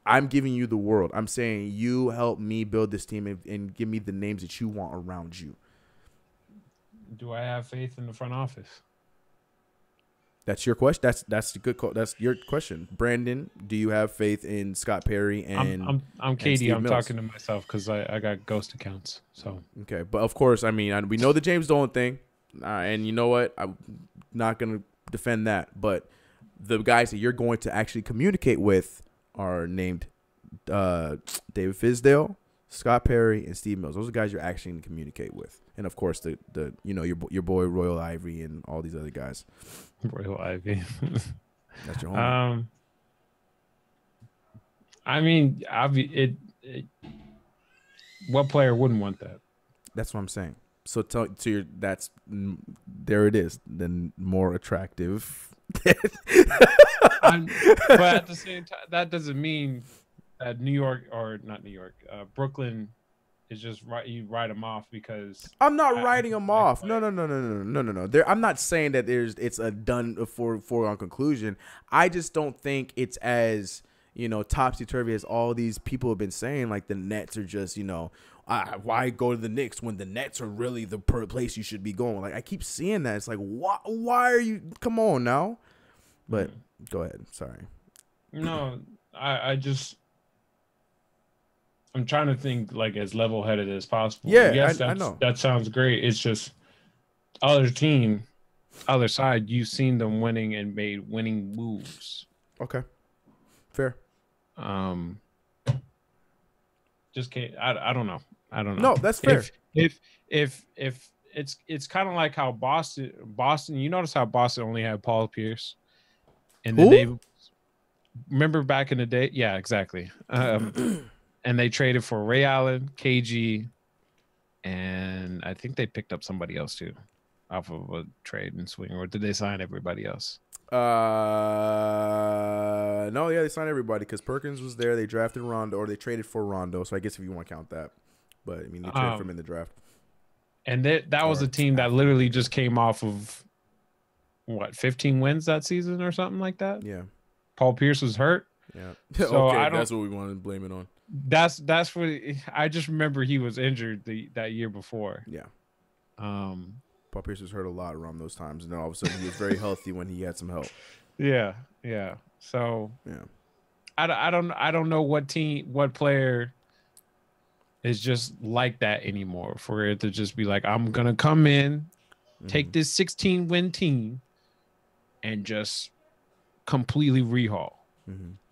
I'm giving you the world. I'm saying you help me build this team and give me the names that you want around you. Do I have faith in the front office? That's your question. That's a good call. That's your question, Brandon. Do you have faith in Scott Perry and I'm Katie? I'm talking to myself because I got ghost accounts. So okay, but of course, I mean, we know the James Dolan thing, and you know what? I'm not gonna defend that. But the guys that you're going to actually communicate with are named David Fizdale, Scott Perry, and Steve Mills. Those are guys you're actually going to communicate with. And of course, the your boy Royal Ivy and all these other guys. Royal Ivy. That's your homie. I mean, what player wouldn't want that? That's what I'm saying. So there it is. Then more attractive. But at the same time, that doesn't mean that Brooklyn is just right. You write them off because I'm not writing them off. No. I'm not saying that it's a done foregone conclusion. I just don't think it's as topsy-turvy as all these people have been saying. Like the Nets are just why go to the Knicks when the Nets are really the place you should be going? Like I keep seeing that. It's like why are you? Come on now. But go ahead. Sorry. No, I'm trying to think like as level-headed as possible. Yeah, yes, I know. That sounds great. It's just other side, you've seen them winning and made winning moves. Okay. Fair. Just can't. I don't know. No, that's fair. If it's kind of like how Boston. You notice how Boston only had Paul Pierce, and then they remember back in the day. Yeah, exactly. And they traded for Ray Allen, KG, and I think they picked up somebody else too, off of a trade and swing. Or did they sign everybody else? No, yeah, they signed everybody because Perkins was there. They drafted Rondo, or they traded for Rondo. So I guess if you want to count that, but I mean, they traded for him in the draft. And that was a team that literally just came off of 15 wins that season or something like that. Yeah, Paul Pierce was hurt. Yeah, so okay, that's what we want to blame it on. That's what I just remember. He was injured that year before. Yeah. Paul Pierce was hurt a lot around those times, and then all of a sudden he was very healthy when he had some help. Yeah. So yeah, I don't know what player is just like that anymore. For it to just be like, I'm gonna come in, take this 16-win team, and just completely rehaul,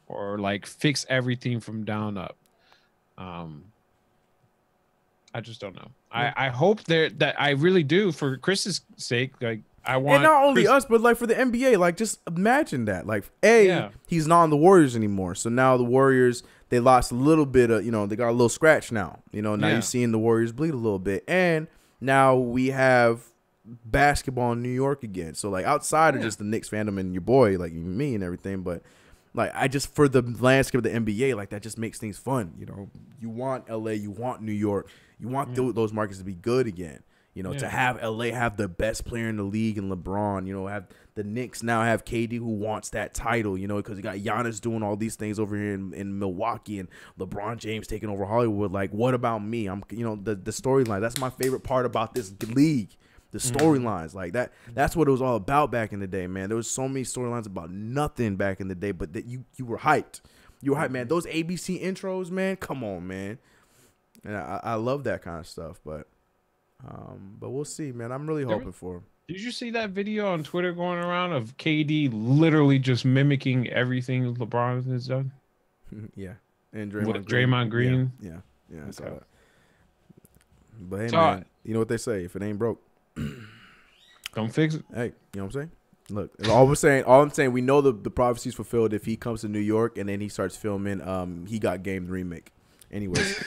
or like fix everything from down up. I just don't know. I hope that I really do, for Chris's sake. Like I want, and not only us, but like for the NBA. Like just imagine that. Like he's not on the Warriors anymore, so now the Warriors, they lost a little bit of, they got a little scratch now. Now you're seeing the Warriors bleed a little bit, and now we have basketball in New York again. So like outside of just the Knicks fandom and your boy, like me and everything, but. Like I just, for the landscape of the NBA, like that just makes things fun. You want LA, you want New York, you want those markets to be good again. To have LA have the best player in the league and LeBron. Have the Knicks now have KD who wants that title. Because you got Giannis doing all these things over here in Milwaukee and LeBron James taking over Hollywood. Like, what about me? I'm the storyline. That's my favorite part about this league. The storylines, like that's what it was all about back in the day, man. There was so many storylines about nothing back in the day, but that you were hyped. You were hyped, man. Those ABC intros, man, come on, man. And I love that kind of stuff, but we'll see, man. I'm really hoping for him. Did you see that video on Twitter going around of KD literally just mimicking everything LeBron has done? Yeah, and Draymond Green. Yeah, I saw that. But hey, man, you know what they say: if it ain't broke, don't fix it. Hey, you know what I'm saying? Look, all I'm saying, we know the prophecy's fulfilled if he comes to New York and then he starts filming He Got Game remake. Anyways,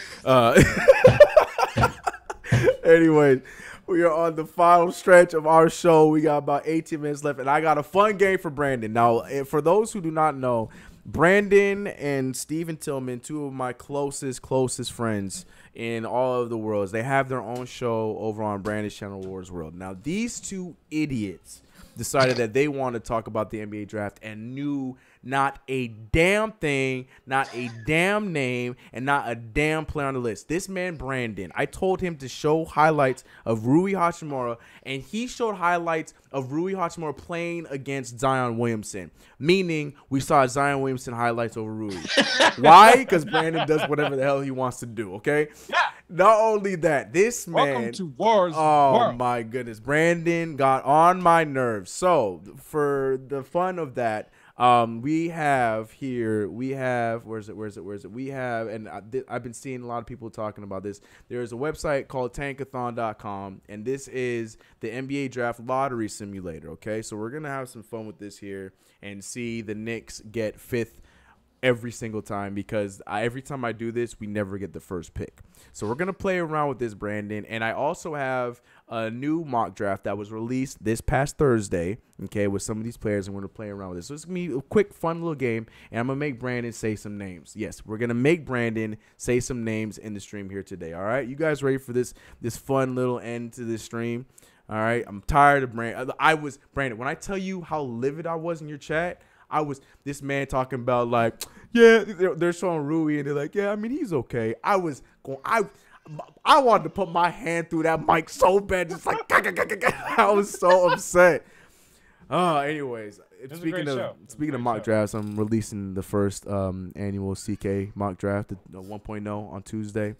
we are on the final stretch of our show. We got about 18 minutes left, and I got a fun game for Brandon. Now, for those who do not know, Brandon and Steven Tillman, two of my closest friends in all of the worlds, they have their own show over on Brandon's channel, Wars World. Now, these two idiots decided that they want to talk about the NBA draft and knew not a damn thing, not a damn name, and not a damn player on the list. This man, Brandon, I told him to show highlights of Rui Hachimura, and he showed highlights of Rui Hachimura playing against Zion Williamson, meaning we saw Zion Williamson highlights over Rui. Why? Because Brandon does whatever the hell he wants to do, okay? Yeah. Not only that, this man. Welcome to Wars. Oh, my goodness. Brandon got on my nerves. So, for the fun of that, We have here, where's it? We have, and I've been seeing a lot of people talking about this. There's a website called tankathon.com, and this is the NBA draft lottery simulator, okay? So we're going to have some fun with this here and see the Knicks get 5th every single time, because every time I do this, we never get the first pick. So we're going to play around with this, Brandon. And I also have a new mock draft that was released this past Thursday, okay, with some of these players, and we're going to play around with this. So it's going to be a quick, fun little game, and I'm going to make Brandon say some names. Yes, we're going to make Brandon say some names in the stream here today, all right? You guys ready for this fun little end to this stream? All right, I'm tired of Brandon. Brandon, when I tell you how livid I was in your chat, I was this man talking about like, yeah, they're showing Rui and they're like, yeah, I mean, he's okay. I wanted to put my hand through that mic so bad, just like I was so upset. Anyways, speaking of mock drafts, I'm releasing the first annual CK mock draft, the 1.0 on Tuesday.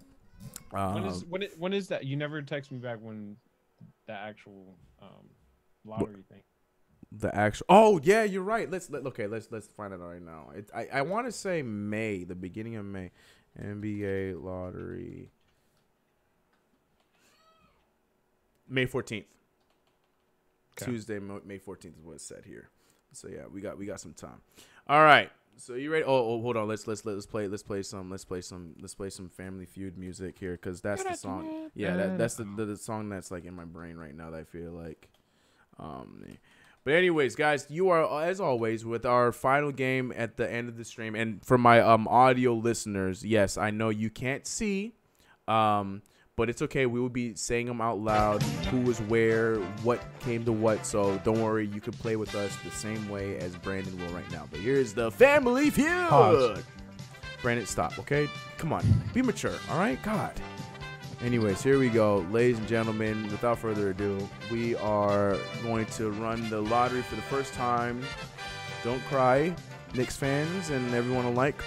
When is that? You never text me back when the actual lottery thing. The actual, oh yeah, you're right. Let's find it out right now. I want to say May, the beginning of May, NBA lottery, May 14th, okay. Tuesday, May 14th is what it said here. So yeah, we got some time. All right, so you ready? Oh, hold on. Let's play some Family Feud music here, because that's the song. Yeah, that's the song that's like in my brain right now that I feel like. But anyways, guys, you are, as always, with our final game at the end of the stream. And for my audio listeners, yes, I know you can't see, but it's okay. We will be saying them out loud, who was where, what came to what. So don't worry, you can play with us the same way as Brandon will right now. But here's the Family Feud. Pause. Brandon, stop, okay? Come on, be mature, all right? God. Anyways, here we go. Ladies and gentlemen, without further ado, we are going to run the lottery for the first time. Don't cry, Knicks fans and everyone alike.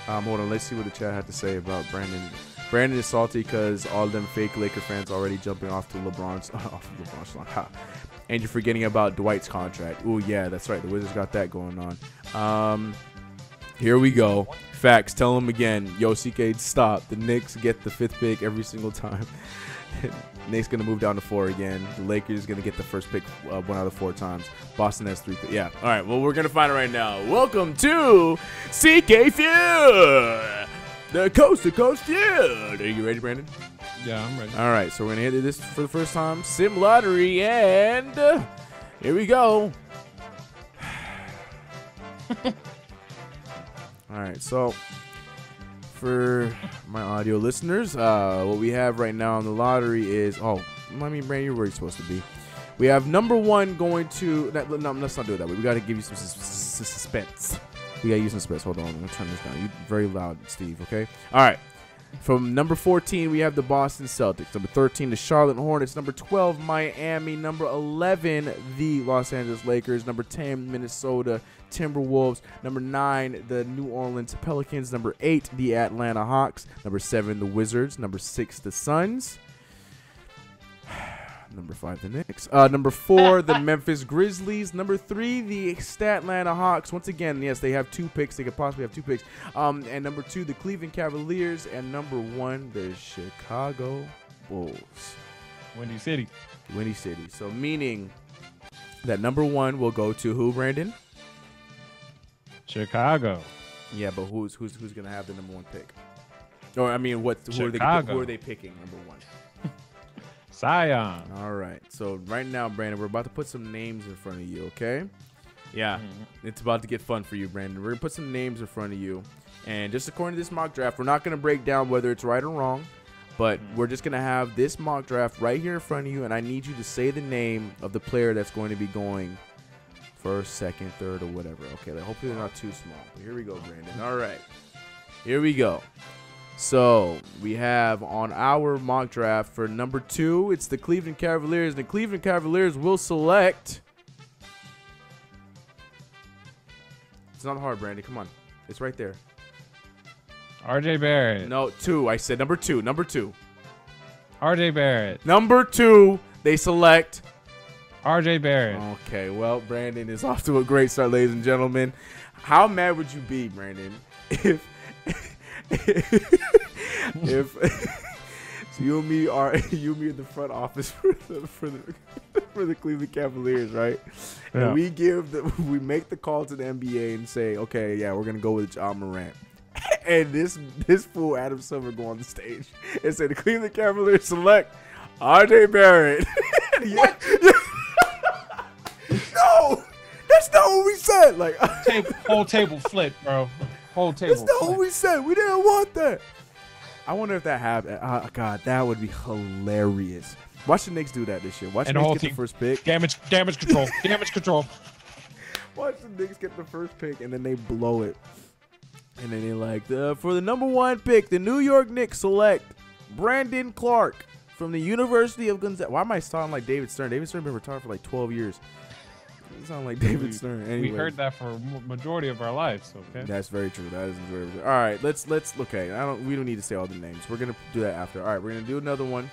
Hold on, let's see what the chat had to say about Brandon. Brandon is salty because all them fake Laker fans already jumping off to LeBron's song. And you're forgetting about Dwight's contract. Oh, yeah, that's right. The Wizards got that going on. Here we go. Facts. Tell them again. Yo, CK, stop. The Knicks get the 5th pick every single time. Knicks going to move down to 4 again. The Lakers going to get the first pick 1 out of 4 times. Boston has 3 picks. Yeah. All right. Well, we're going to find it right now. Welcome to CK Feud. The coast-to-coast feud. Are you ready, Brandon? Yeah, I'm ready. All right. So we're going to hit this for the first time. Sim Lottery. And here we go. All right, so for my audio listeners, what we have right now on the lottery is, Brandon, you're where you're supposed to be. We have number 1 going to, no, let's not do it that way. We got to give you some suspense. We got to use some suspense. Hold on, I'm going to turn this down. You're very loud, Steve, okay? All right. From number 14, we have the Boston Celtics. Number 13, the Charlotte Hornets. Number 12, Miami. Number 11, the Los Angeles Lakers. Number 10, Minnesota Timberwolves. Number 9, the New Orleans Pelicans. Number 8, the Atlanta Hawks. Number 7, the Wizards. Number 6, the Suns. Number 5, the Knicks. Number 4, the Memphis Grizzlies. Number 3, the Atlanta Hawks. Once again, yes, they have 2 picks. They could possibly have 2 picks. And number 2, the Cleveland Cavaliers. And number 1, the Chicago Bulls. Windy City. Windy City. So meaning that number 1 will go to who, Brandon? Chicago. Yeah, but who's gonna have the number 1 pick? Or I mean, who are they picking number 1? Zion. All right. So right now, Brandon, we're about to put some names in front of you, okay? Yeah, It's about to get fun for you, Brandon. We're going to put some names in front of you. And just according to this mock draft, we're not going to break down whether it's right or wrong, but we're just going to have this mock draft right here in front of you, and I need you to say the name of the player that's going to be going first, second, third, or whatever. Okay, hopefully they're not too small. But here we go, Brandon. All right. Here we go. So we have on our mock draft for number 2, it's the Cleveland Cavaliers. The Cleveland Cavaliers will select. It's not hard, Brandon. Come on. It's right there. RJ Barrett. No, 2. I said number 2. Number 2. RJ Barrett. Number 2, they select R.J. Barrett. Okay, well, Brandon is off to a great start, ladies and gentlemen. How mad would you be, Brandon, if so you and me are in the front office for the Cleveland Cavaliers, right? Yeah. And we make the call to the NBA and say, okay, yeah, we're gonna go with Ja Morant. And this fool Adam Silver go on the stage and say the Cleveland Cavaliers select R.J. Barrett. What? No, that's not what we said. Like whole table flip, bro. Whole table. That's not what we said. We didn't want that. I wonder if that happened. God, that would be hilarious. Watch the Knicks do that this year. Watch the Knicks get the first pick. Damage control. Damage control. Watch the Knicks get the first pick and then they blow it. And then they're like, for the number 1 pick, the New York Knicks select Brandon Clark from the University of Gonzaga. Why am I sounding like David Stern? David Stern been retired for like 12 years. You sound like David Stern. Anyways. We heard that for a majority of our lives. Okay. That's very true. That is majority of it. All right, let's. Okay, we don't need to say all the names. We're gonna do that after. All right, we're gonna do another one.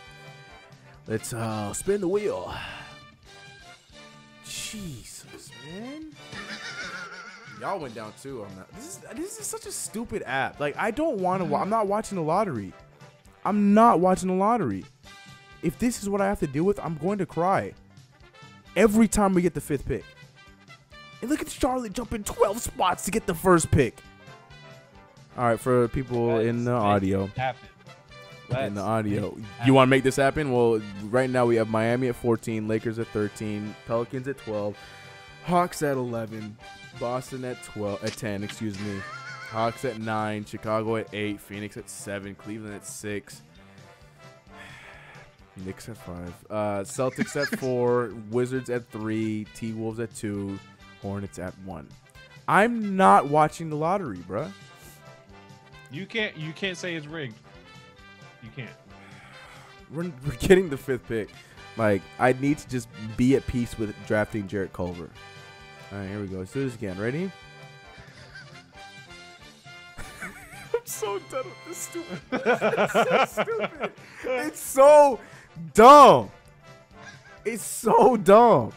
Let's spin the wheel. Jesus, man. Y'all went down too on that. This is such a stupid app. Like, I don't want to. I'm not watching the lottery. I'm not watching the lottery. If this is what I have to deal with, I'm going to cry. Every time we get the 5th pick. And look at Charlotte jumping 12 spots to get the first pick. All right, for people in the audio. In the audio. You want to make this happen? Well, right now we have Miami at 14, Lakers at 13, Pelicans at 12, Hawks at 11, Boston at 10, excuse me. Hawks at 9, Chicago at 8, Phoenix at 7, Cleveland at 6. Knicks at 5, Celtics at 4, Wizards at 3, T-Wolves at 2, Hornets at 1. I'm not watching the lottery, bruh. You can't say it's rigged. You can't. We're getting the 5th pick. Like, I need to just be at peace with drafting Jarrett Culver. All right, here we go. Let's do this again. Ready? I'm so done with this stupid. It's so stupid. It's so dumb. It's so dumb.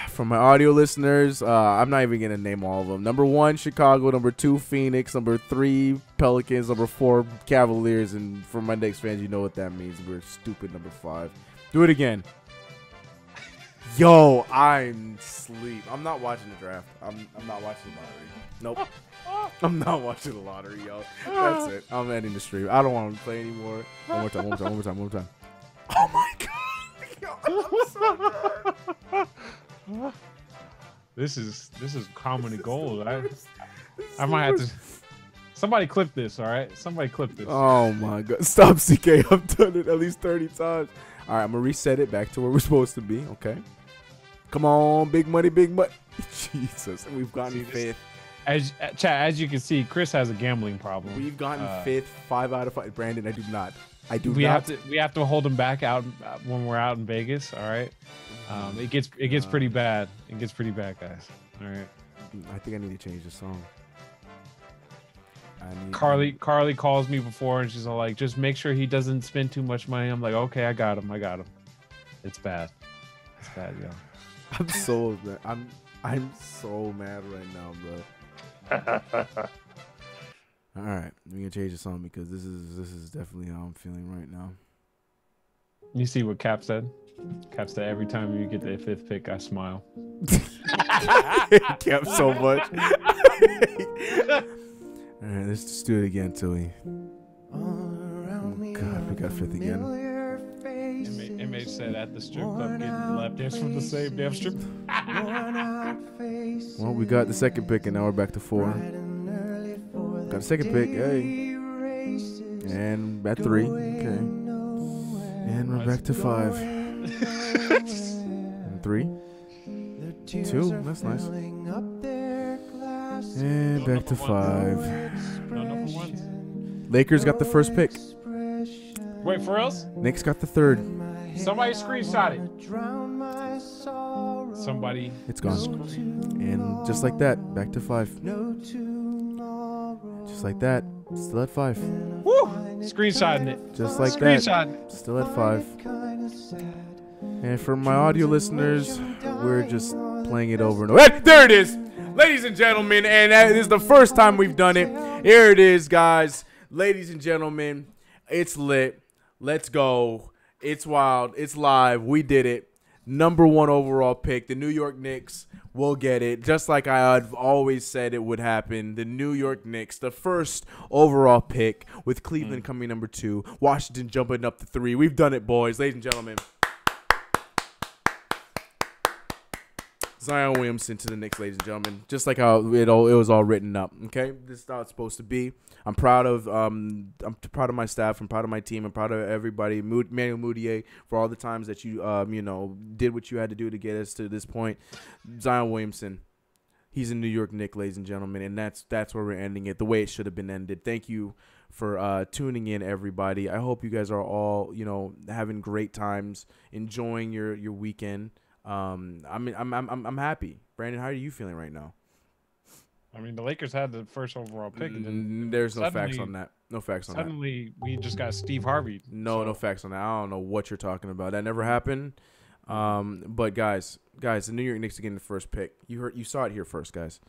For my audio listeners, I'm not even going to name all of them. Number 1, Chicago. Number 2, Phoenix. Number 3, Pelicans. Number 4, Cavaliers. And for my Knicks fans, you know what that means. We're stupid. Number 5. Do it again. Yo, I'm sleep. I'm not watching the draft. I'm not watching the lottery. Nope. I'm not watching the lottery, yo. That's it. I'm ending the stream. I don't want to play anymore. One more time. Oh my god. Yo, I'm so done. This is comedy gold. I might have to. Somebody clip this, all right? Somebody clip this. Oh my god! Stop, CK. I've done it at least 30 times. All right, I'm gonna reset it back to where we're supposed to be. Okay. Come on, big money, big money. Jesus, we've gotten 5th. As you can see, Chris has a gambling problem. We've gotten 5th, 5 out of 5. Brandon, I do not. We have to hold him back out when we're out in Vegas. All right. It gets pretty bad. It gets pretty bad, guys. All right. I think I need to change the song. Carly calls me before and she's all like, just make sure he doesn't spend too much money. I'm like, okay, I got him. It's bad. It's bad, yo. I'm so mad right now, bro. All right, we're gonna change the song because this is definitely how I'm feeling right now. You see what Cap said? Cap said every time you get the 5th pick, I smile. Cap so much. All right, let's just do it again, Tilly. Oh God, we got 5th again. Inmate said at the strip club getting lap dance from the same damn strip. Well, we got the 2nd pick, and now we're back to 4. Got the 2nd pick, hey. And at 3, okay. And we're back to 5. And 3. 2, that's nice. And back to 5. Lakers got the 1st pick. Wait, for us? Knicks got the 3rd. Somebody screenshot it. Somebody. It's gone. And just like that, back to 5. Just like that, still at 5. Woo! Screenshotting it. Just like that, still at 5. And for my audio listeners, we're just playing it over and over. Hey, there it is, ladies and gentlemen, and that is the first time we've done it. Here it is, guys. Ladies and gentlemen, it's lit. Let's go. It's wild. It's live. We did it. #1 overall pick. The New York Knicks will get it. Just like I had always said it would happen. The New York Knicks, the first overall pick, with Cleveland coming #2. Washington jumping up to 3. We've done it, boys. Ladies and gentlemen. Zion Williamson to the Knicks, ladies and gentlemen. Just like how it was all written up. Okay, this is how it's supposed to be. I'm proud of my staff. I'm proud of my team. I'm proud of everybody. Manuel Mudiay for all the times that you did what you had to do to get us to this point. Zion Williamson, he's a New York Knick, ladies and gentlemen, and that's where we're ending it the way it should have been ended. Thank you for tuning in, everybody. I hope you guys are all having great times, enjoying your weekend. I'm happy. Brandon, how are you feeling right now? I mean, the Lakers had the first overall pick. And then there's no facts on that. No facts on that. Suddenly, we just got Steve Harvey. No facts on that. I don't know what you're talking about. That never happened. But guys, the New York Knicks are getting the first pick. You saw it here first, guys.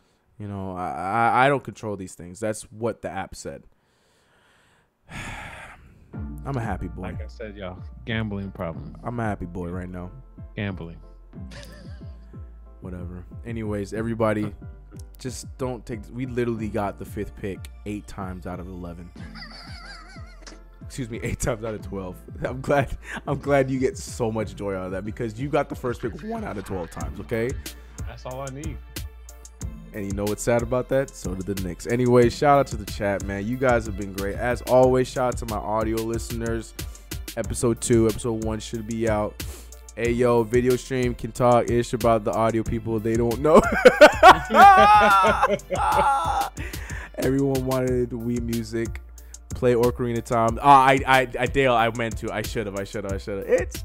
I don't control these things. That's what the app said. I'm a happy boy. Like I said, y'all, gambling problem. I'm a happy boy right now. Gambling. Whatever. Anyways, everybody, just don't take. We literally got the 5th pick 8 times out of 11. Excuse me, 8 times out of 12. I'm glad you get so much joy out of that because you got the first pick 1 out of 12 times. Okay. That's all I need. And you know what's sad about that? So did the Knicks. Anyway, shout out to the chat, man. You guys have been great. As always, shout out to my audio listeners. Episode 2, episode 1 should be out. Hey, yo, video stream can talk ish about the audio people they don't know. Everyone wanted Wii music. Play Ocarina of Time. Dale, I meant to. I should have. It's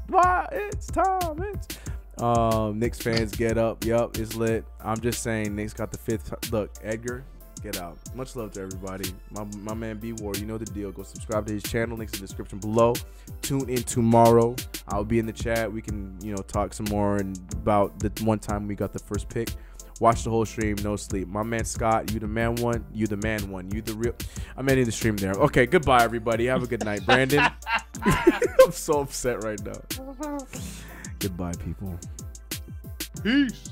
time. Knicks fans, get up. Yup, it's lit. I'm just saying, Knicks got the 5th. Look, Edgar, get out. Much love to everybody. My man B Ward, you know the deal. Go subscribe to his channel. Links in the description below. Tune in tomorrow. I'll be in the chat. We can, talk some more and about the one time we got the first pick. Watch the whole stream, no sleep. My man Scott, you the man one. You the man one. You the real. I'm ending the stream there. Okay, goodbye, everybody. Have a good night. Brandon, I'm so upset right now. Goodbye, people. Peace.